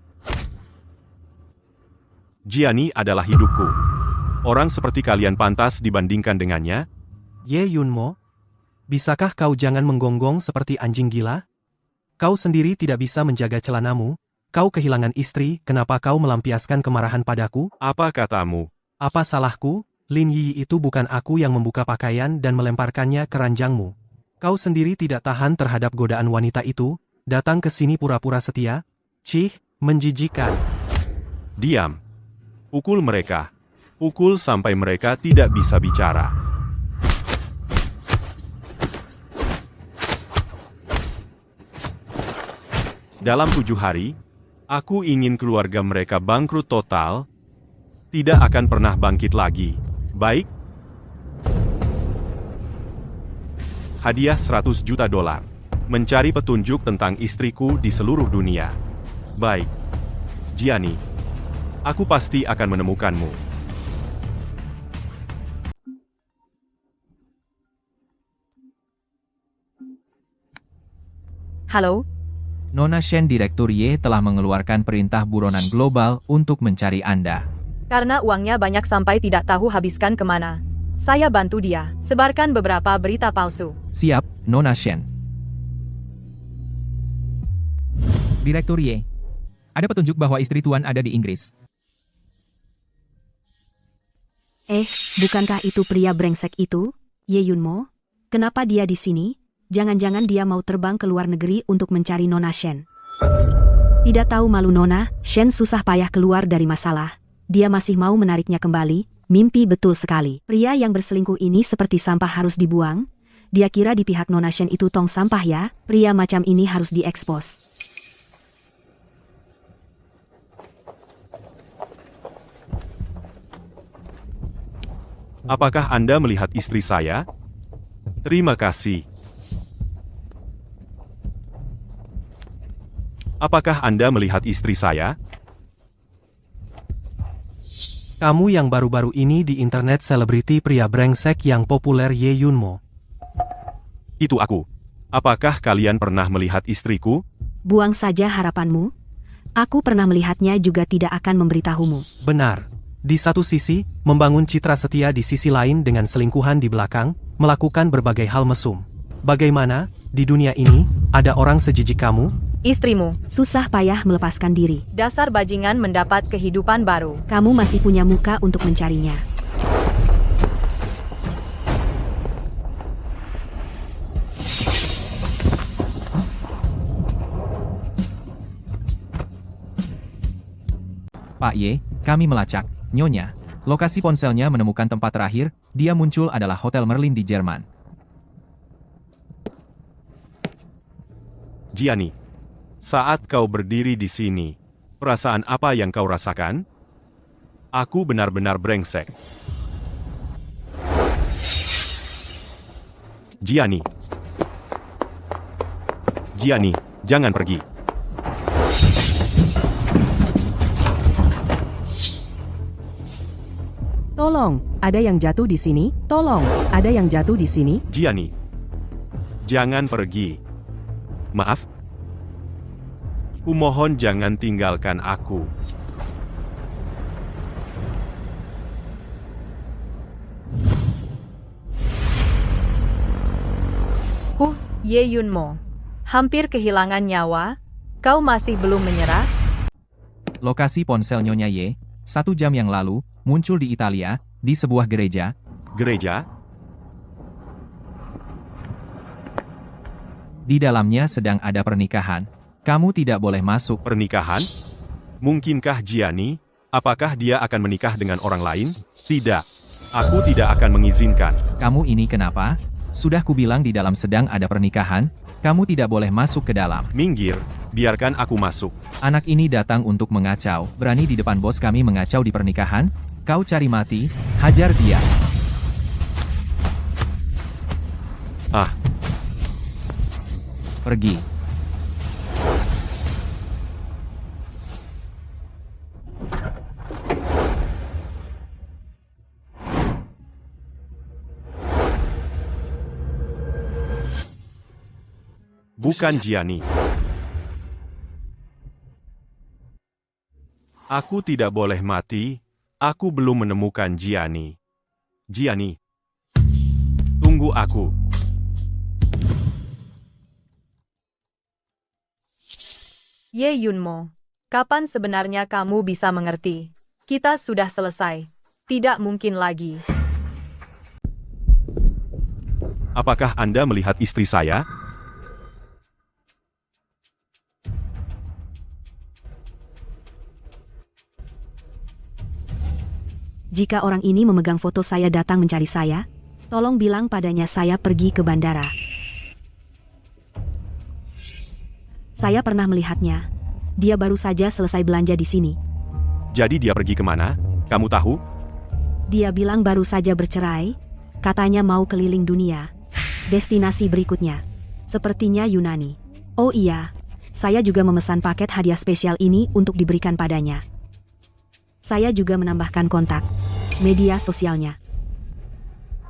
Gianni adalah hidupku. Orang seperti kalian pantas dibandingkan dengannya. Ye Yunmo, bisakah kau jangan menggonggong seperti anjing gila? Kau sendiri tidak bisa menjaga celanamu, kau kehilangan istri, kenapa kau melampiaskan kemarahan padaku? Apa katamu? Apa salahku? Lin Yi itu bukan aku yang membuka pakaian dan melemparkannya ke ranjangmu. Kau sendiri tidak tahan terhadap godaan wanita itu, datang ke sini pura-pura setia? Cih, menjijikan. Diam. Pukul mereka. Pukul sampai mereka tidak bisa bicara. Dalam 7 hari, aku ingin keluarga mereka bangkrut total, tidak akan pernah bangkit lagi. Baik? Hadiah 100 juta dolar. Mencari petunjuk tentang istriku di seluruh dunia. Baik. Gianni, aku pasti akan menemukanmu. Halo? Nona Shen Direktur Ye telah mengeluarkan perintah buronan global untuk mencari Anda. Karena uangnya banyak sampai tidak tahu habiskan kemana. Saya bantu dia, sebarkan beberapa berita palsu. Siap, Nona Shen. Direktur Ye, ada petunjuk bahwa istri Tuan ada di Inggris. Bukankah itu pria brengsek itu, Ye Yunmo? Kenapa dia di sini? Jangan-jangan dia mau terbang ke luar negeri untuk mencari Nona Shen. Tidak tahu malu Nona, Shen susah payah keluar dari masalah. Dia masih mau menariknya kembali. Mimpi betul sekali. Pria yang berselingkuh ini seperti sampah harus dibuang. Dia kira di pihak Nona Shen itu tong sampah ya. Pria macam ini harus diekspos. Apakah Anda melihat istri saya? Terima kasih. Apakah Anda melihat istri saya? Kamu yang baru-baru ini di internet selebriti pria brengsek yang populer Ye Yunmo. Itu aku. Apakah kalian pernah melihat istriku? Buang saja harapanmu. Aku pernah melihatnya juga tidak akan memberitahumu. Benar. Di satu sisi, membangun citra setia, di sisi lain dengan selingkuhan di belakang, melakukan berbagai hal mesum. Bagaimana, di dunia ini, ada orang sejijik kamu? Istrimu, Susah payah melepaskan diri. dasar bajingan mendapat kehidupan baru. Kamu masih punya muka untuk mencarinya. Pak Ye, kami melacak. Nyonya, lokasi ponselnya menemukan tempat terakhir, dia muncul adalah Hotel Merlin di Jerman. Gianni, saat kau berdiri di sini, perasaan apa yang kau rasakan? Aku benar-benar brengsek. Jiani. Jiani, jangan pergi. Tolong, ada yang jatuh di sini. Tolong, ada yang jatuh di sini. Jiani. Jangan pergi. Maaf. Kumohon jangan tinggalkan aku. Ye Yunmo. Hampir kehilangan nyawa, kau masih belum menyerah? Lokasi ponsel Nyonya Ye, 1 jam yang lalu, muncul di Italia, di sebuah gereja. Gereja? Di dalamnya sedang ada pernikahan. Kamu tidak boleh masuk. Pernikahan? Mungkinkah Jiani? Apakah dia akan menikah dengan orang lain? Tidak. Aku tidak akan mengizinkan. Kamu ini kenapa? Sudah kubilang di dalam sedang ada pernikahan, kamu tidak boleh masuk ke dalam. Minggir, biarkan aku masuk. Anak ini datang untuk mengacau. Berani di depan bos kami mengacau di pernikahan? Kau cari mati, hajar dia. Ah, Pergi. bukan Jiani. Aku tidak boleh mati, aku belum menemukan Jiani. Jiani. Tunggu aku. Ye Yunmo. Kapan sebenarnya kamu bisa mengerti? Kita sudah selesai. Tidak mungkin lagi. Apakah Anda melihat istri saya? Jika orang ini memegang foto saya datang mencari saya, tolong bilang padanya saya pergi ke bandara. Saya pernah melihatnya. Dia baru saja selesai belanja di sini. Jadi dia pergi kemana? Kamu tahu? Dia bilang baru saja bercerai, katanya mau keliling dunia. Destinasi berikutnya, sepertinya Yunani. Oh iya, saya juga memesan paket hadiah spesial ini untuk diberikan padanya. Saya juga menambahkan kontak media sosialnya.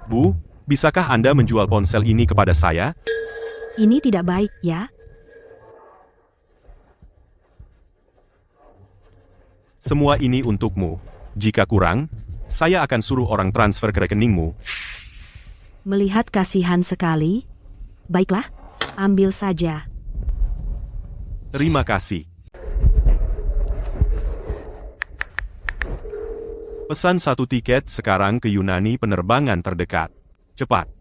Bu, bisakah Anda menjual ponsel ini kepada saya? Ini tidak baik, ya? Semua ini untukmu. Jika kurang, saya akan suruh orang transfer ke rekeningmu. Melihat kasihan sekali. Baiklah, ambil saja. Terima kasih. Pesan 1 tiket sekarang ke Yunani penerbangan terdekat. Cepat.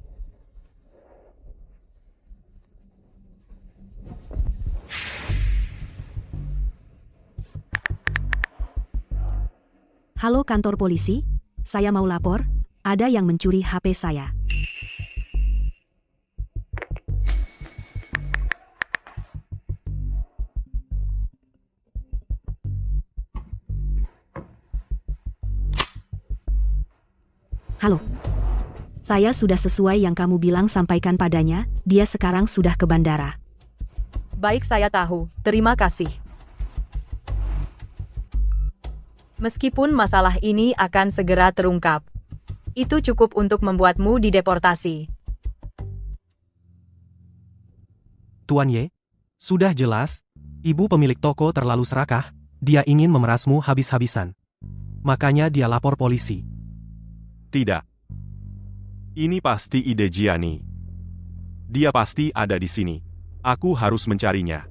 Halo kantor polisi, saya mau lapor, ada yang mencuri HP saya. Halo. Saya sudah sesuai yang kamu bilang sampaikan padanya, dia sekarang sudah ke bandara. Baik, saya tahu. Terima kasih. Meskipun masalah ini akan segera terungkap, itu cukup untuk membuatmu dideportasi. Tuan Ye, sudah jelas, ibu pemilik toko terlalu serakah, dia ingin memerasmu habis-habisan. Makanya dia lapor polisi. Tidak. Ini pasti ide Jiani. Dia pasti ada di sini. Aku harus mencarinya.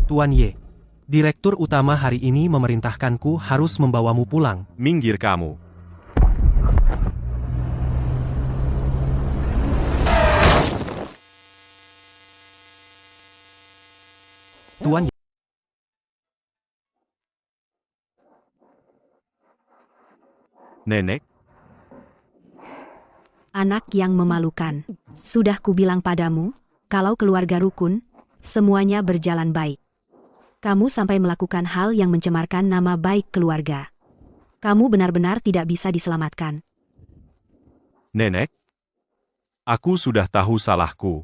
Tuan Ye, Direktur utama hari ini memerintahkanku harus membawamu pulang. Minggir kamu. Tuan Ye. Nenek, Anak yang memalukan. Sudah kubilang padamu, kalau keluarga rukun, semuanya berjalan baik. Kamu sampai melakukan hal yang mencemarkan nama baik keluarga. Kamu benar-benar tidak bisa diselamatkan. Nenek, Aku sudah tahu salahku.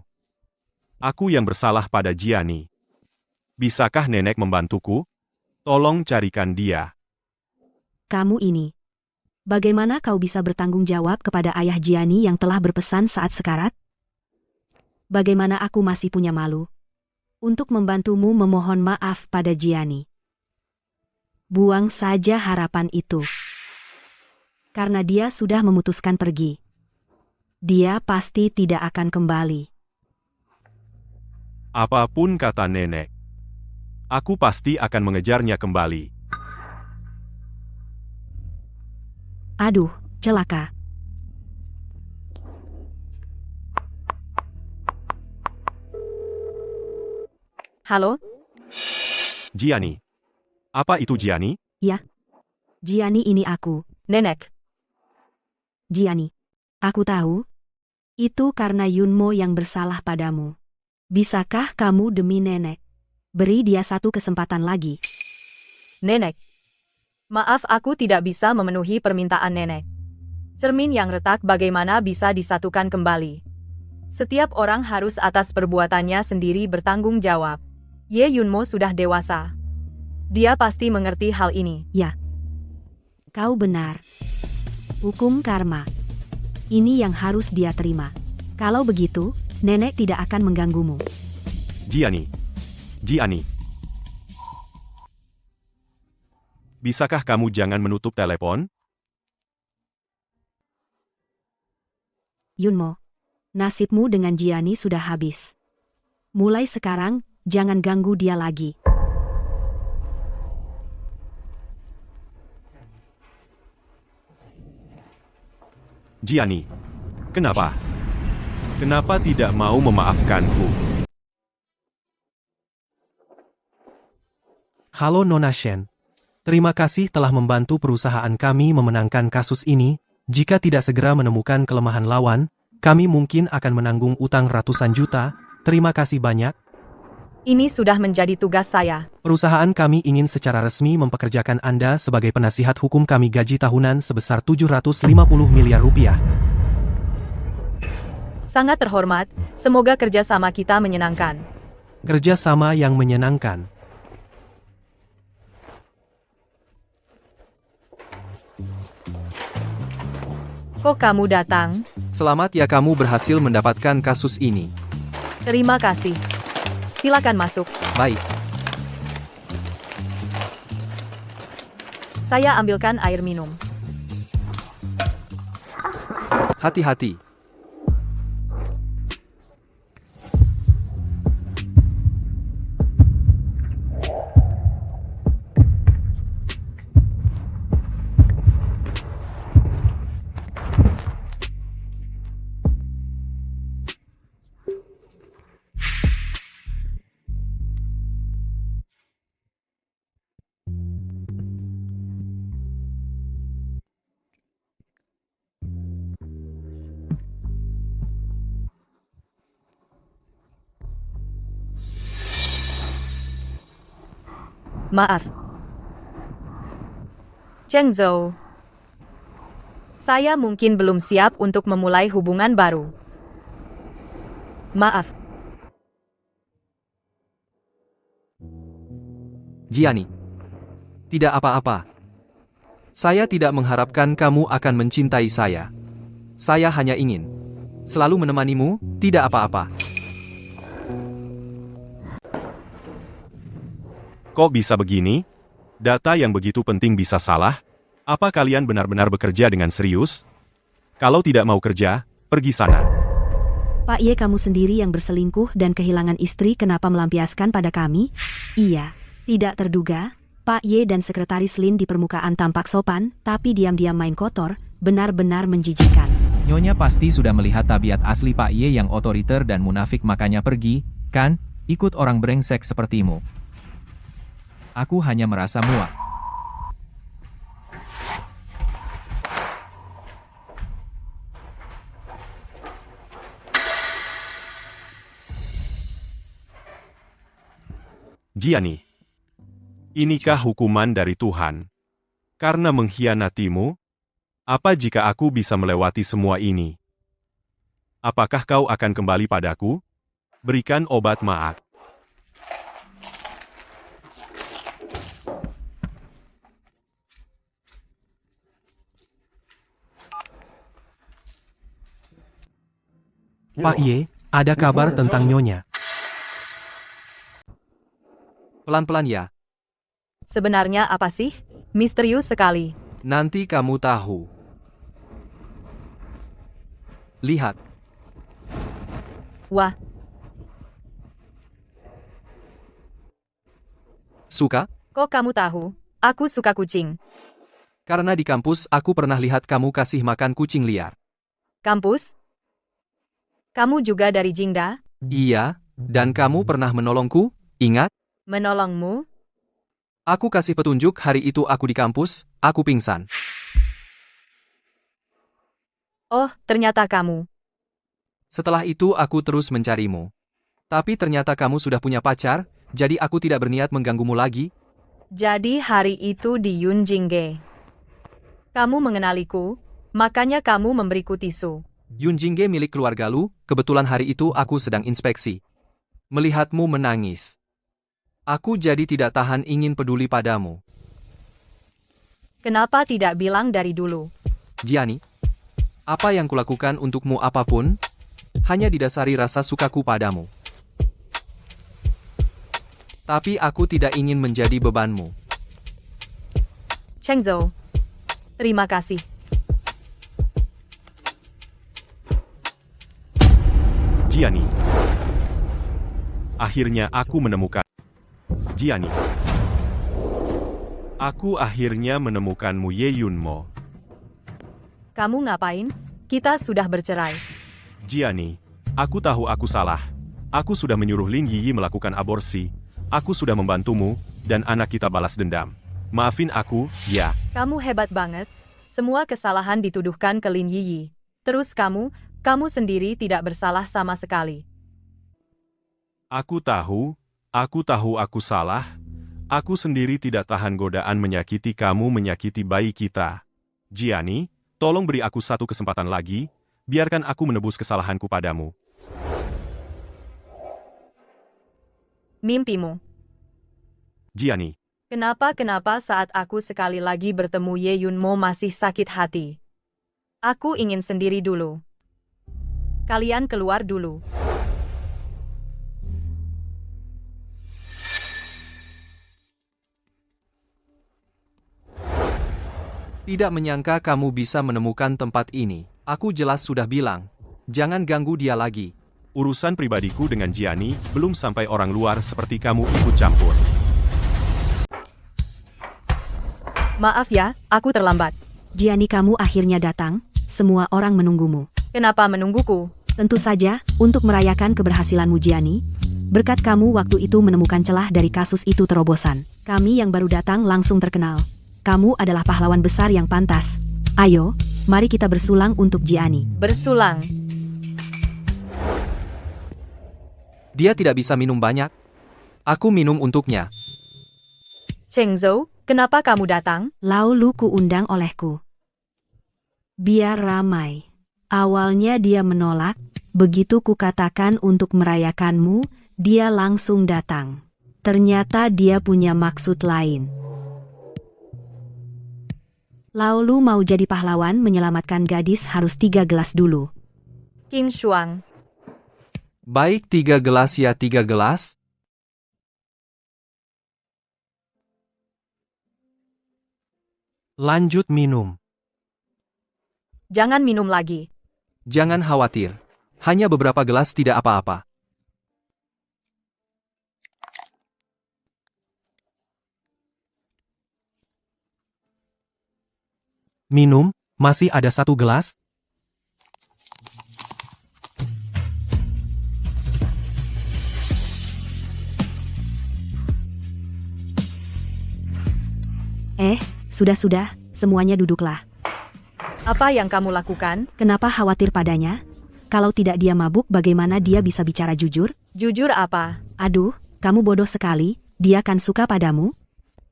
Aku yang bersalah pada Jiani. Bisakah nenek membantuku? Tolong carikan dia. Kamu ini. Bagaimana kau bisa bertanggung jawab kepada ayah Jiani yang telah berpesan saat sekarat? Bagaimana aku masih punya malu untuk membantumu memohon maaf pada Jiani? Buang saja harapan itu. Karena dia sudah memutuskan pergi. Dia pasti tidak akan kembali. Apapun kata nenek, aku pasti akan mengejarnya kembali. Aduh, celaka. Halo? Jiani. Apa itu Jiani? Ya. Jiani ini aku. Nenek. Jiani. Aku tahu. Itu karena Yunmo yang bersalah padamu. Bisakah kamu demi nenek beri dia satu kesempatan lagi? Nenek. Maaf, aku tidak bisa memenuhi permintaan nenek. Cermin yang retak bagaimana bisa disatukan kembali? Setiap orang harus atas perbuatannya sendiri bertanggung jawab. Ye Yunmo sudah dewasa. Dia pasti mengerti hal ini. Ya. Kau benar. Hukum karma. Ini yang harus dia terima. Kalau begitu, nenek tidak akan mengganggumu. Jiani. Jiani. Bisakah kamu jangan menutup telepon? Yunmo, nasibmu dengan Jiani sudah habis. Mulai sekarang, jangan ganggu dia lagi. Jiani. Kenapa? Kenapa tidak mau memaafkanku? Halo Nona Shen. Terima kasih telah membantu perusahaan kami memenangkan kasus ini. Jika tidak segera menemukan kelemahan lawan, kami mungkin akan menanggung utang ratusan juta. Terima kasih banyak. Ini sudah menjadi tugas saya. Perusahaan kami ingin secara resmi mempekerjakan Anda sebagai penasihat hukum kami gaji tahunan sebesar 750 miliar rupiah. Sangat terhormat, semoga kerjasama kita menyenangkan. Kerjasama yang menyenangkan. Kok kamu datang? Selamat ya kamu berhasil mendapatkan kasus ini. Terima kasih. Silakan masuk. Baik. Saya ambilkan air minum. Hati-hati. Maaf. Cheng Zhou. Saya mungkin belum siap untuk memulai hubungan baru. Maaf. Jiani. Tidak apa-apa. Saya tidak mengharapkan kamu akan mencintai saya. Saya hanya ingin selalu menemanimu, tidak apa-apa. Kok bisa begini? Data yang begitu penting bisa salah? Apa kalian benar-benar bekerja dengan serius? Kalau tidak mau kerja, pergi sana. Pak Ye, kamu sendiri yang berselingkuh dan kehilangan istri, kenapa melampiaskan pada kami? Iya, tidak terduga. Pak Ye dan Sekretaris Lin di permukaan tampak sopan, tapi diam-diam main kotor, benar-benar menjijikan. Nyonya pasti sudah melihat tabiat asli Pak Ye yang otoriter dan munafik, makanya pergi, kan, ikut orang brengsek sepertimu. Aku hanya merasa muak. Jiani. Inikah hukuman dari Tuhan? Karena mengkhianatimu? Apa jika aku bisa melewati semua ini? Apakah kau akan kembali padaku? Berikan obat maak. Pak Ye, ada kabar tentang Nyonya. Pelan-pelan ya, Sebenarnya apa sih? Misterius sekali. nanti kamu tahu. Lihat, Wah, suka? kok kamu tahu? Aku suka kucing. Karena di kampus aku pernah lihat kamu kasih makan kucing liar. Kampus? Kamu juga dari Jingda? Iya, dan kamu pernah menolongku, ingat? Menolongmu? Aku kasih petunjuk hari itu aku di kampus, aku pingsan. Oh, ternyata kamu. Setelah itu aku terus mencarimu. Tapi ternyata kamu sudah punya pacar, jadi aku tidak berniat mengganggumu lagi. Jadi hari itu di Yunjingge. Kamu mengenaliku, makanya kamu memberiku tisu. Yunjingge milik keluarga Lu, kebetulan hari itu aku sedang inspeksi. Melihatmu menangis. Aku jadi tidak tahan ingin peduli padamu. Kenapa tidak bilang dari dulu? Gianni, apa yang kulakukan untukmu apapun, hanya didasari rasa sukaku padamu. Tapi aku tidak ingin menjadi bebanmu. Cheng Zhou. Terima kasih. Gianni. Akhirnya aku menemukan. Gianni. Aku akhirnya menemukanmu Ye Yunmo. Kamu ngapain? Kita sudah bercerai. Gianni, aku tahu aku salah. Aku sudah menyuruh Lin Yiyi melakukan aborsi. Aku sudah membantumu, dan anak kita balas dendam. Maafin aku, ya. Kamu hebat banget. Semua kesalahan dituduhkan ke Lin Yiyi. Terus kamu sendiri tidak bersalah sama sekali. Aku tahu aku salah. Aku sendiri tidak tahan godaan menyakiti kamu, menyakiti bayi kita. Gianni, tolong beri aku satu kesempatan lagi, biarkan aku menebus kesalahanku padamu. Mimpimu. Gianni, Kenapa saat aku sekali lagi bertemu Ye Yunmo masih sakit hati? Aku ingin sendiri dulu. Kalian keluar dulu. Tidak menyangka kamu bisa menemukan tempat ini. Aku jelas sudah bilang. Jangan ganggu dia lagi. urusan pribadiku dengan Gianni belum sampai orang luar seperti kamu ikut campur. Maaf ya, aku terlambat. Gianni, kamu akhirnya datang. Semua orang menunggumu. Kenapa menungguku? Tentu saja, untuk merayakan keberhasilanmu Gianni. Berkat kamu waktu itu menemukan celah dari kasus itu terobosan. Kami yang baru datang langsung terkenal. Kamu adalah pahlawan besar yang pantas. Ayo, mari kita bersulang untuk Gianni. Bersulang. Dia tidak bisa minum banyak. Aku minum untuknya. Cheng Zhou, kenapa kamu datang? Lalu kuundang olehku. Biar ramai. Awalnya dia menolak, begitu kukatakan untuk merayakanmu, dia langsung datang. Ternyata dia punya maksud lain. Laulu mau jadi pahlawan menyelamatkan gadis harus 3 gelas dulu. Qin Shuang. Baik 3 gelas ya 3 gelas. Lanjut minum. Jangan minum lagi. Jangan khawatir. Hanya beberapa gelas tidak apa-apa. Minum, masih ada 1 gelas? Sudah, semuanya duduklah. Apa yang kamu lakukan? Kenapa khawatir padanya? Kalau tidak dia mabuk, bagaimana dia bisa bicara jujur? Jujur apa? Aduh, kamu bodoh sekali, dia kan suka padamu?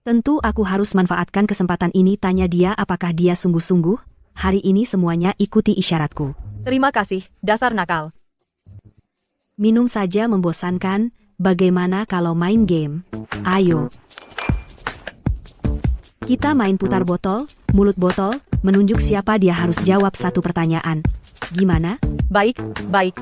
Tentu aku harus manfaatkan kesempatan ini, tanya dia apakah dia sungguh-sungguh. Hari ini semuanya ikuti isyaratku. Terima kasih, dasar nakal. Minum saja membosankan, bagaimana kalau main game? Ayo. Kita main putar botol, mulut botol, menunjuk siapa dia harus jawab satu pertanyaan. Gimana? Baik, baik.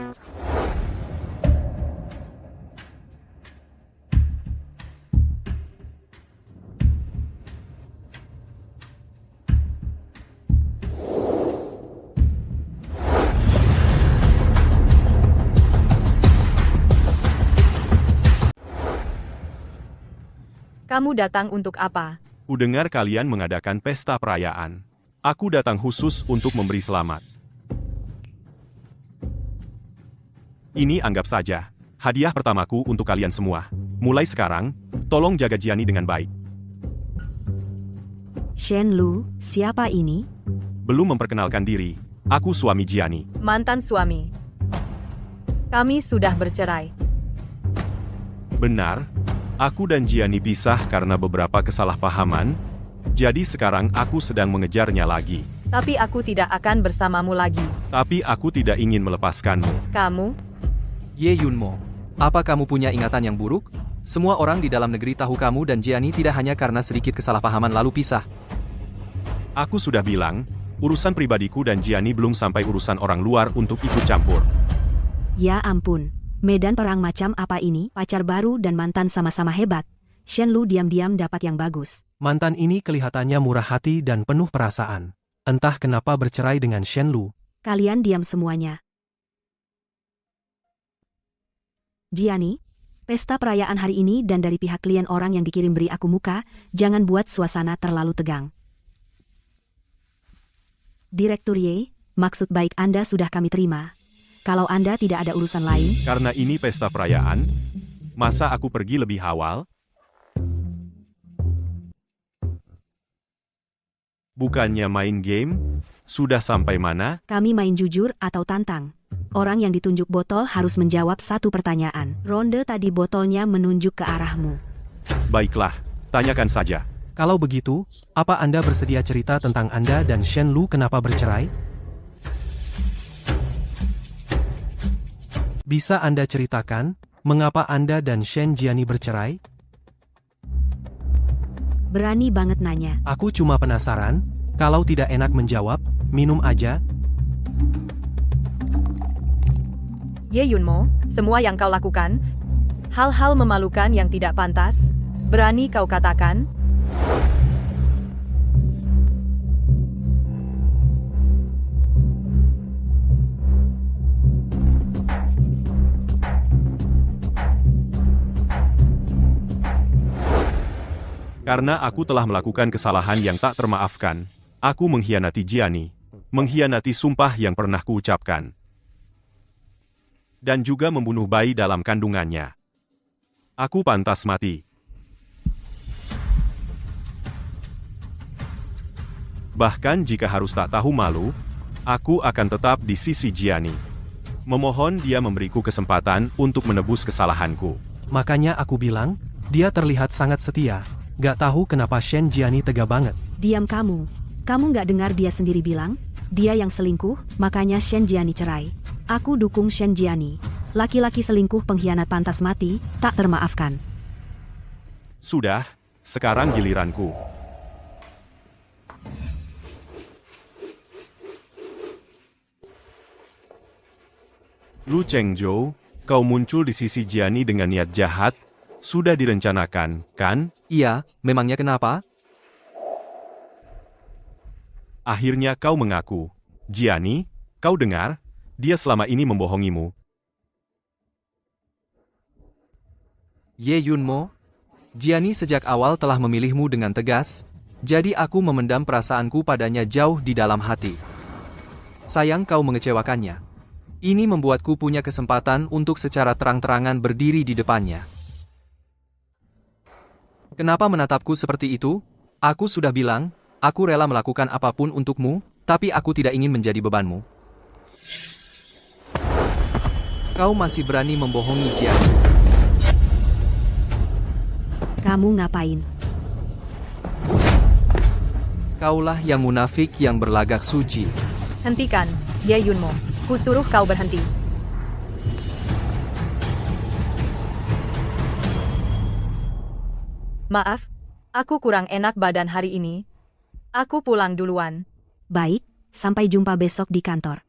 Kamu datang untuk apa? Kudengar kalian mengadakan pesta perayaan. Aku datang khusus untuk memberi selamat. Ini anggap saja hadiah pertamaku untuk kalian semua. Mulai sekarang, tolong jaga Gianni dengan baik. Shen Lu, siapa ini? Belum memperkenalkan diri, aku suami Gianni. Mantan suami. Kami sudah bercerai. Benar, aku dan Gianni pisah karena beberapa kesalahpahaman, jadi sekarang aku sedang mengejarnya lagi. Tapi aku tidak akan bersamamu lagi. Tapi aku tidak ingin melepaskanmu. Kamu? Ye Yunmo, apa kamu punya ingatan yang buruk? Semua orang di dalam negeri tahu kamu dan Gianni tidak hanya karena sedikit kesalahpahaman lalu pisah. Aku sudah bilang, urusan pribadiku dan Gianni belum sampai urusan orang luar untuk ikut campur. Ya ampun, medan perang macam apa ini? Pacar baru dan mantan sama-sama hebat. Shen Lu diam-diam dapat yang bagus. Mantan ini kelihatannya murah hati dan penuh perasaan. Entah kenapa bercerai dengan Shen Lu. Kalian diam semuanya. Gianni, pesta perayaan hari ini dan dari pihak klien orang yang dikirim beri aku muka, jangan buat suasana terlalu tegang. Direktur Ye, maksud baik Anda sudah kami terima. Kalau Anda tidak ada urusan lain, Karena ini pesta perayaan, masa aku pergi lebih awal? Bukannya main game? Sudah sampai mana? kami main jujur atau tantang. Orang yang ditunjuk botol harus menjawab satu pertanyaan. Ronde tadi botolnya menunjuk ke arahmu. Baiklah, tanyakan saja. Kalau begitu, apa Anda bersedia cerita tentang Anda dan Shen Lu kenapa bercerai? Bisa Anda ceritakan, mengapa Anda dan Shen Gianni bercerai? Berani banget nanya. Aku cuma penasaran, kalau tidak enak menjawab, minum aja. Ye Yunmo, semua yang kau lakukan, hal-hal memalukan yang tidak pantas, berani kau katakan? Karena aku telah melakukan kesalahan yang tak termaafkan, aku mengkhianati Gianni, mengkhianati sumpah yang pernah kuucapkan, dan juga membunuh bayi dalam kandungannya. Aku pantas mati. Bahkan jika harus tak tahu malu, aku akan tetap di sisi Gianni. Memohon dia memberiku kesempatan untuk menebus kesalahanku. Makanya aku bilang, dia terlihat sangat setia. Gak tahu kenapa Shen Gianni tega banget. Diam kamu. Kamu nggak dengar dia sendiri bilang? Dia yang selingkuh, makanya Shen Gianni cerai. Aku dukung Shen Gianni. Laki-laki selingkuh pengkhianat pantas mati, tak termaafkan. Sudah, sekarang giliranku. Lu Chengzhou, kau muncul di sisi Gianni dengan niat jahat, sudah direncanakan, kan? Iya, memangnya kenapa? Akhirnya kau mengaku. Gianni, kau dengar? Dia selama ini membohongimu. Ye Yunmo, Gianni sejak awal telah memilihmu dengan tegas, jadi aku memendam perasaanku padanya jauh di dalam hati. Sayang kau mengecewakannya. Ini membuatku punya kesempatan untuk secara terang-terangan berdiri di depannya. Kenapa menatapku seperti itu? Aku sudah bilang, aku rela melakukan apapun untukmu, tapi aku tidak ingin menjadi bebanmu. Kau masih berani membohongi Gianni. Kamu ngapain? Kaulah yang munafik yang berlagak suci. Hentikan, Ye Yunmo. Kusuruh kau berhenti. Maaf, aku kurang enak badan hari ini. Aku pulang duluan. Baik, sampai jumpa besok di kantor.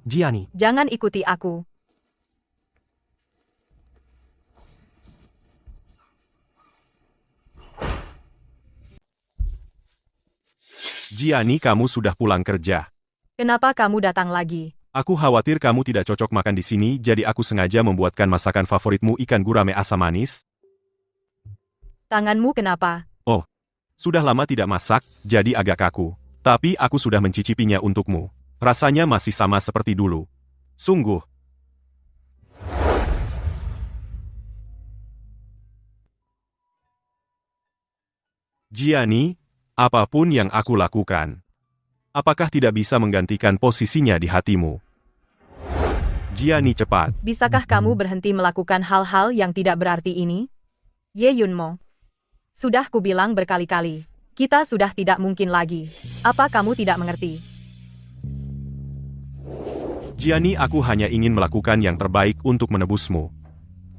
Gianni, Jangan ikuti aku. Gianni, kamu sudah pulang kerja. Kenapa kamu datang lagi? Aku khawatir kamu tidak cocok makan di sini, jadi aku sengaja membuatkan masakan favoritmu ikan gurame asam manis. Tanganmu kenapa? Sudah lama tidak masak, jadi agak kaku. Tapi aku sudah mencicipinya untukmu. Rasanya masih sama seperti dulu. Sungguh. Gianni, apapun yang aku lakukan, apakah tidak bisa menggantikan posisinya di hatimu? Gianni, cepat. Bisakah kamu berhenti melakukan hal-hal yang tidak berarti ini? Ye Yunmo. Sudah kubilang berkali-kali. Kita sudah tidak mungkin lagi. Apa kamu tidak mengerti? Gianni, aku hanya ingin melakukan yang terbaik untuk menebusmu.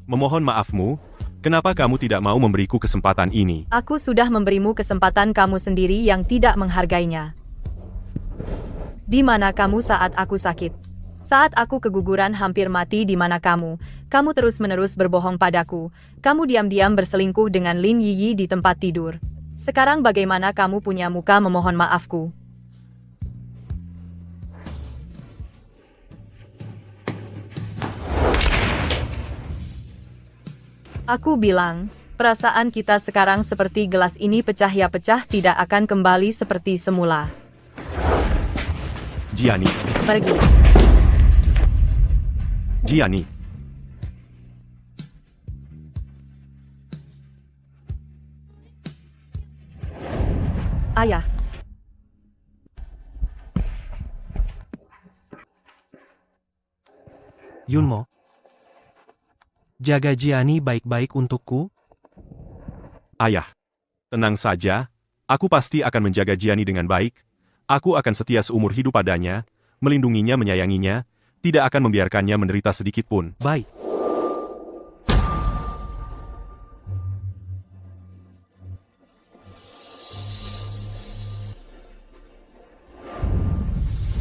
Memohon maafmu, kenapa kamu tidak mau memberiku kesempatan ini? Aku sudah memberimu kesempatan, kamu sendiri yang tidak menghargainya. Di mana kamu saat aku sakit? Saat aku keguguran hampir mati, di mana kamu? Kamu terus-menerus berbohong padaku. Kamu diam-diam berselingkuh dengan Lin Yiyi di tempat tidur. Sekarang bagaimana kamu punya muka memohon maafku? Aku bilang, perasaan kita sekarang seperti gelas ini pecah ya pecah, tidak akan kembali seperti semula. Gianni, Pergi. Gianni. Ayah. Yunmo. Jaga Gianni baik-baik untukku. Ayah, tenang saja, aku pasti akan menjaga Gianni dengan baik. Aku akan setia seumur hidup padanya, melindunginya, menyayanginya, tidak akan membiarkannya menderita sedikit pun. Baik.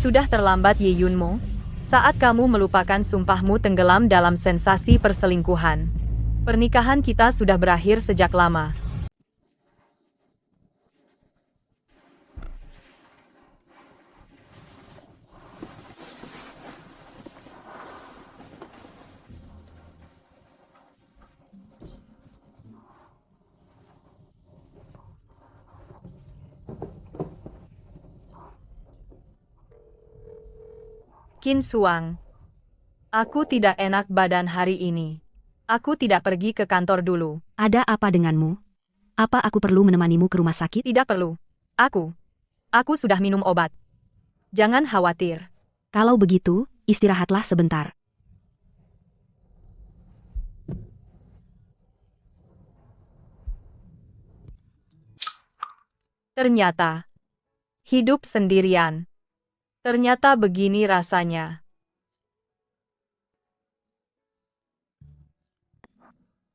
Sudah terlambat Ye Yunmo. Saat kamu melupakan sumpahmu tenggelam dalam sensasi perselingkuhan. Pernikahan kita sudah berakhir sejak lama. Qin Suang. Aku tidak enak badan hari ini. Aku tidak pergi ke kantor dulu. Ada apa denganmu? Apa aku perlu menemanimu ke rumah sakit? Tidak perlu. Aku sudah minum obat. Jangan khawatir. Kalau begitu, istirahatlah sebentar. Ternyata, hidup sendirian. Ternyata begini rasanya.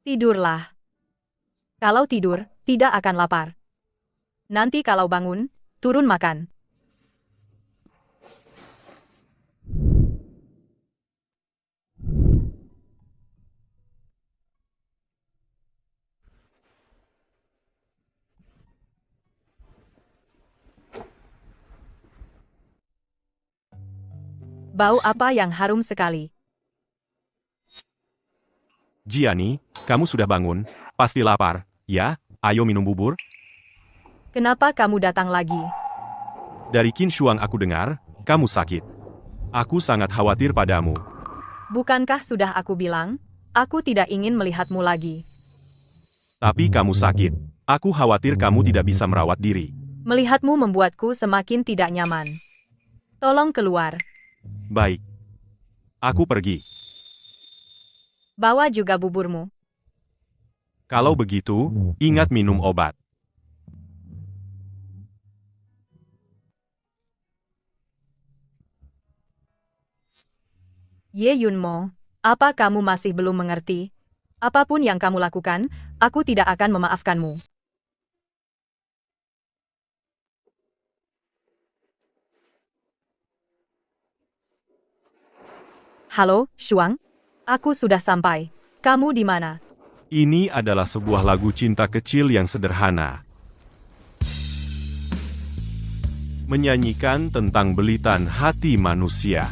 Tidurlah. Kalau tidur, tidak akan lapar. Nanti kalau bangun, turun makan. Bau apa yang harum sekali? Gianni, kamu sudah bangun, pasti lapar, ya? Ayo minum bubur. Kenapa kamu datang lagi? Dari Qin Shuang aku dengar, kamu sakit. Aku sangat khawatir padamu. Bukankah sudah aku bilang, aku tidak ingin melihatmu lagi. Tapi kamu sakit. Aku khawatir kamu tidak bisa merawat diri. Melihatmu membuatku semakin tidak nyaman. Tolong keluar. Baik. Aku pergi. Bawa juga buburmu. Kalau begitu, ingat minum obat. Ye Yunmo, apa kamu masih belum mengerti? Apapun yang kamu lakukan, aku tidak akan memaafkanmu. Halo, Shuang? Aku sudah sampai. Kamu di mana? Ini adalah sebuah lagu cinta kecil yang sederhana. Menyanyikan tentang belitan hati manusia.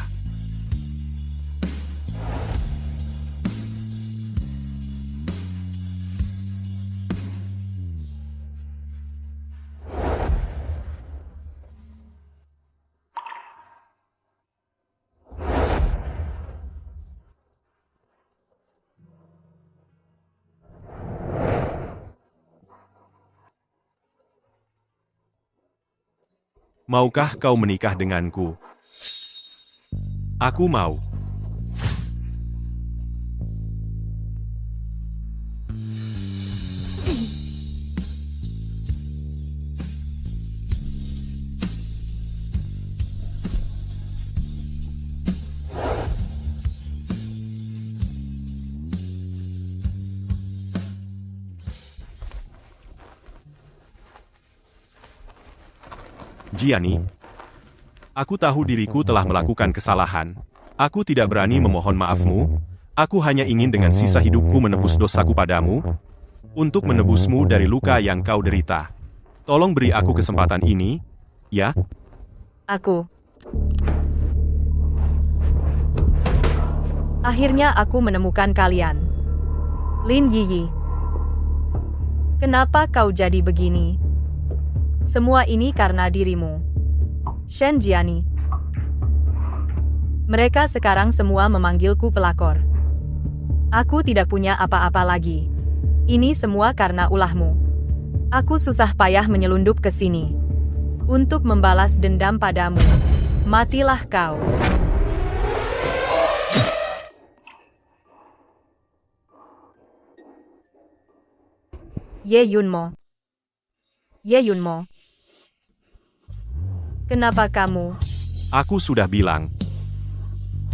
Maukah kau menikah denganku? Aku mau. Jiani, aku tahu diriku telah melakukan kesalahan. Aku tidak berani memohon maafmu. Aku hanya ingin dengan sisa hidupku menebus dosaku padamu, untuk menebusmu dari luka yang kau derita. Tolong beri aku kesempatan ini, ya? Aku. Akhirnya aku menemukan kalian. Lin Yiyi. Kenapa kau jadi begini? Semua ini karena dirimu. Shen Jiani. Mereka sekarang semua memanggilku pelakor. Aku tidak punya apa-apa lagi. Ini semua karena ulahmu. Aku susah payah menyelundup ke sini. Untuk membalas dendam padamu. Matilah kau. Ye Yunmo. Ye Yunmo. Kenapa kamu? Aku sudah bilang.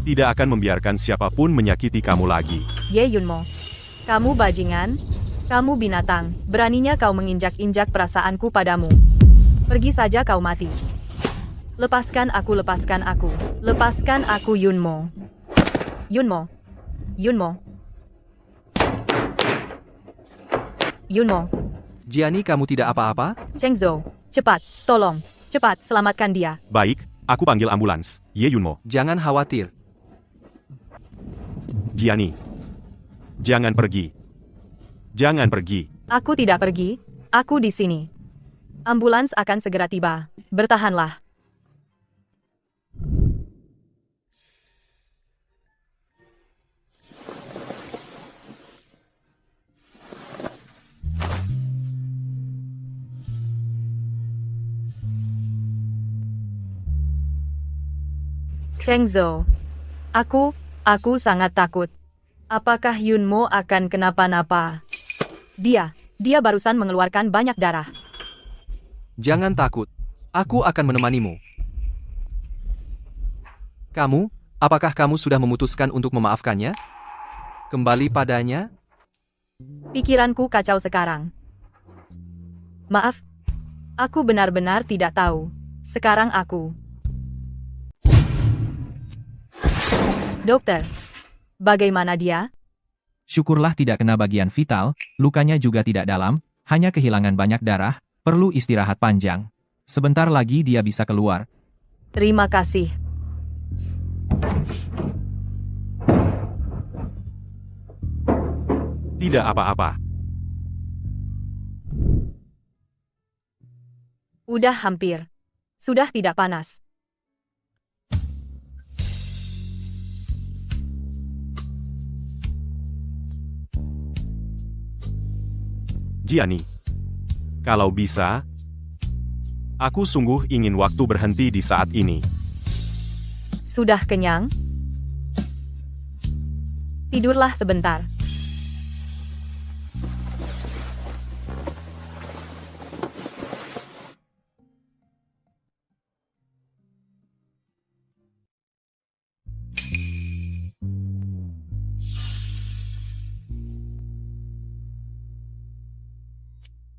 Tidak akan membiarkan siapapun menyakiti kamu lagi. Ye Yunmo. Kamu bajingan? Kamu binatang. Beraninya kau menginjak-injak perasaanku padamu. Pergi saja kau mati. Lepaskan aku, lepaskan aku. Lepaskan aku Yunmo. Yunmo. Yunmo. Yunmo. Jiani, kamu tidak apa-apa? Cheng Zhou. Cepat, tolong. Cepat, selamatkan dia. Baik, aku panggil ambulans. Ye Yunmo. Jangan khawatir. Jiani. Jangan pergi. Jangan pergi. Aku tidak pergi. Aku di sini. Ambulans akan segera tiba. Bertahanlah. Cheng Zhou. Aku sangat takut. Apakah Yunmo akan kenapa-napa? Dia barusan mengeluarkan banyak darah. Jangan takut. Aku akan menemanimu. Kamu, apakah kamu sudah memutuskan untuk memaafkannya? Kembali padanya? Pikiranku kacau sekarang. Maaf. Aku benar-benar tidak tahu. Sekarang aku. Dokter. Bagaimana dia? Syukurlah tidak kena bagian vital, lukanya juga tidak dalam, hanya kehilangan banyak darah, perlu istirahat panjang. Sebentar lagi dia bisa keluar. Terima kasih. Tidak apa-apa. Udah hampir. Sudah tidak panas. Jiani. Kalau bisa, aku sungguh ingin waktu berhenti di saat ini. Sudah kenyang? Tidurlah sebentar.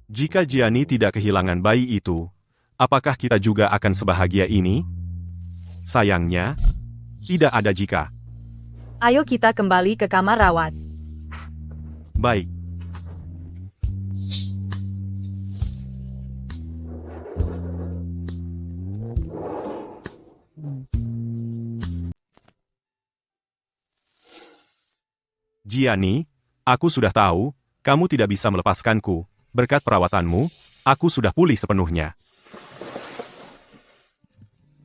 Jika Jiani tidak kehilangan bayi itu, apakah kita juga akan sebahagia ini? Sayangnya, tidak ada jika. Ayo kita kembali ke kamar rawat. Baik. Jiani, aku sudah tahu, kamu tidak bisa melepaskanku. Berkat perawatanmu, aku sudah pulih sepenuhnya.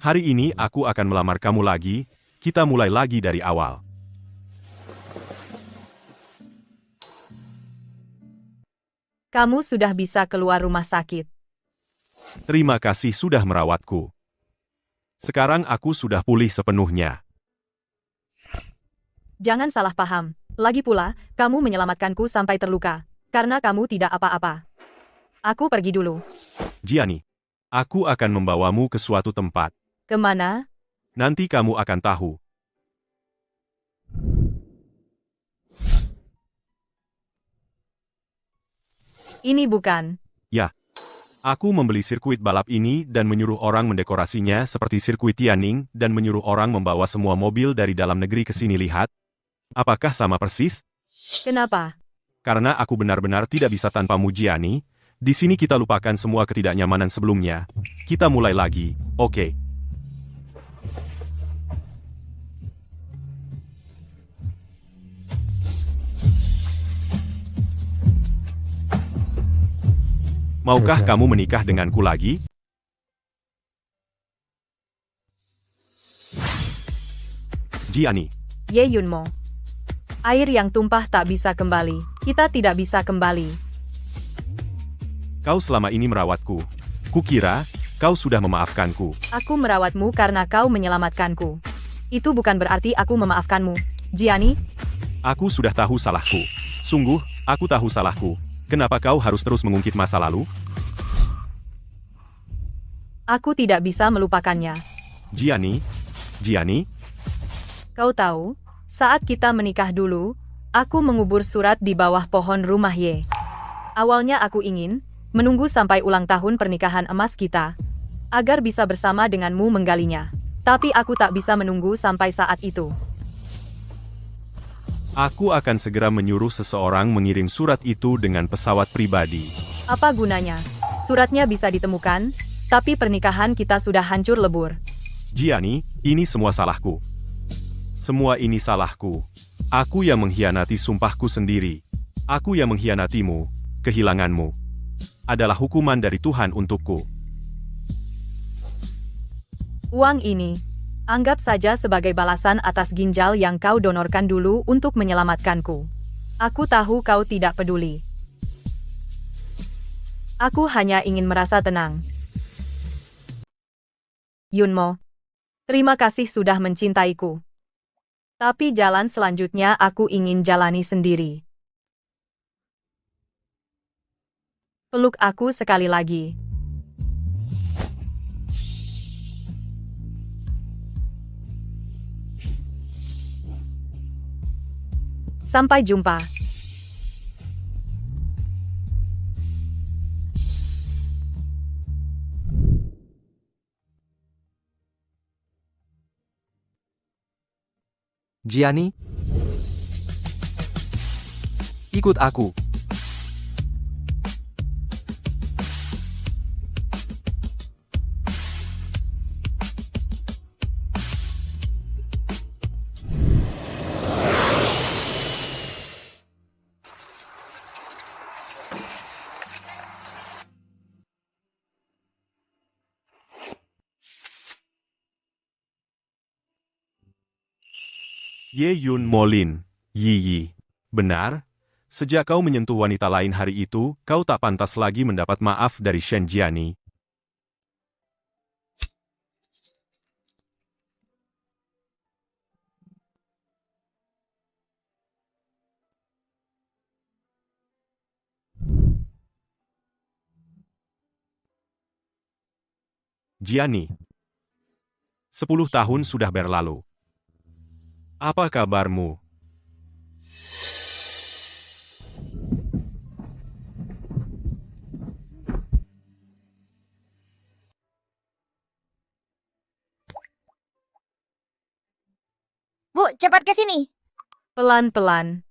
Hari ini aku akan melamar kamu lagi, kita mulai lagi dari awal. Kamu sudah bisa keluar rumah sakit. Terima kasih sudah merawatku. Sekarang aku sudah pulih sepenuhnya. Jangan salah paham. Lagi pula, kamu menyelamatkanku sampai terluka. Karena kamu tidak apa-apa. Aku pergi dulu. Jiani, aku akan membawamu ke suatu tempat. Kemana? Nanti kamu akan tahu. Ini bukan. Ya. Aku membeli sirkuit balap ini dan menyuruh orang mendekorasinya seperti sirkuit Tianning dan menyuruh orang membawa semua mobil dari dalam negeri ke sini lihat. Apakah sama persis? Kenapa? Karena aku benar-benar tidak bisa tanpamu Jiani. Di sini kita lupakan semua ketidaknyamanan sebelumnya. Kita mulai lagi, oke? Maukah kamu menikah denganku lagi? Jiani, Ye Yunmo. Air yang tumpah tak bisa kembali. Kita tidak bisa kembali. kau selama ini merawatku. Kukira, kau sudah memaafkanku. Aku merawatmu karena kau menyelamatkanku. Itu bukan berarti aku memaafkanmu. Jiani, Aku sudah tahu salahku. Sungguh, aku tahu salahku. Kenapa kau harus terus mengungkit masa lalu? aku tidak bisa melupakannya. Jiani, Kau tahu, saat kita menikah dulu, aku mengubur surat di bawah pohon rumah Ye. Awalnya aku ingin menunggu sampai ulang tahun pernikahan emas kita, agar bisa bersama denganmu menggalinya. Tapi aku tak bisa menunggu sampai saat itu. aku akan segera menyuruh seseorang mengirim surat itu dengan pesawat pribadi. Apa gunanya? Suratnya bisa ditemukan, tapi pernikahan kita sudah hancur lebur. Jiani, ini semua salahku. Semua ini salahku. Aku yang mengkhianati sumpahku sendiri. Aku yang mengkhianatimu, kehilanganmu. Adalah hukuman dari Tuhan untukku. Uang ini, anggap saja sebagai balasan atas ginjal yang kau donorkan dulu untuk menyelamatkanku. Aku tahu kau tidak peduli. Aku hanya ingin merasa tenang. Yunmo, terima kasih sudah mencintaiku. Tapi jalan selanjutnya aku ingin jalani sendiri. Peluk aku sekali lagi. Sampai jumpa. Jiani, ikut aku. Ye Yun Molin, Yi. Benar? Sejak kau menyentuh wanita lain hari itu, kau tak pantas lagi mendapat maaf dari Shen Jiani. Jiani. 10 tahun sudah berlalu. Apa kabarmu? cepat ke sini. Pelan-pelan.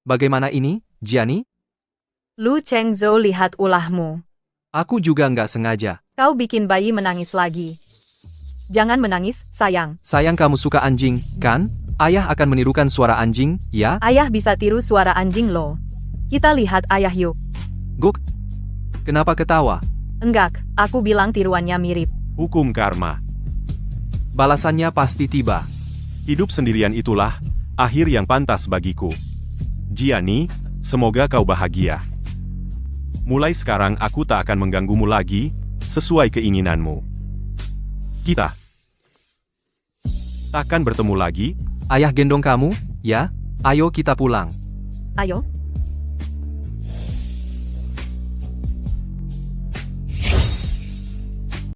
Bagaimana ini, Jiani? Lu Chengzhou, lihat ulahmu. Aku juga nggak sengaja. Kau bikin bayi menangis lagi. Jangan menangis, sayang. Sayang kamu suka anjing, kan? Ayah akan menirukan suara anjing, ya? Ayah bisa tiru suara anjing lo. Kita lihat ayah yuk. Guk. Kenapa ketawa? Enggak, aku bilang tiruannya mirip. Hukum karma. Balasannya pasti tiba. Hidup sendirian itulah akhir yang pantas bagiku. Jiani, semoga kau bahagia. Mulai sekarang aku tak akan mengganggumu lagi, sesuai keinginanmu. Kita takkan bertemu lagi. Ayah gendong kamu, ya? Ayo kita pulang. Ayo,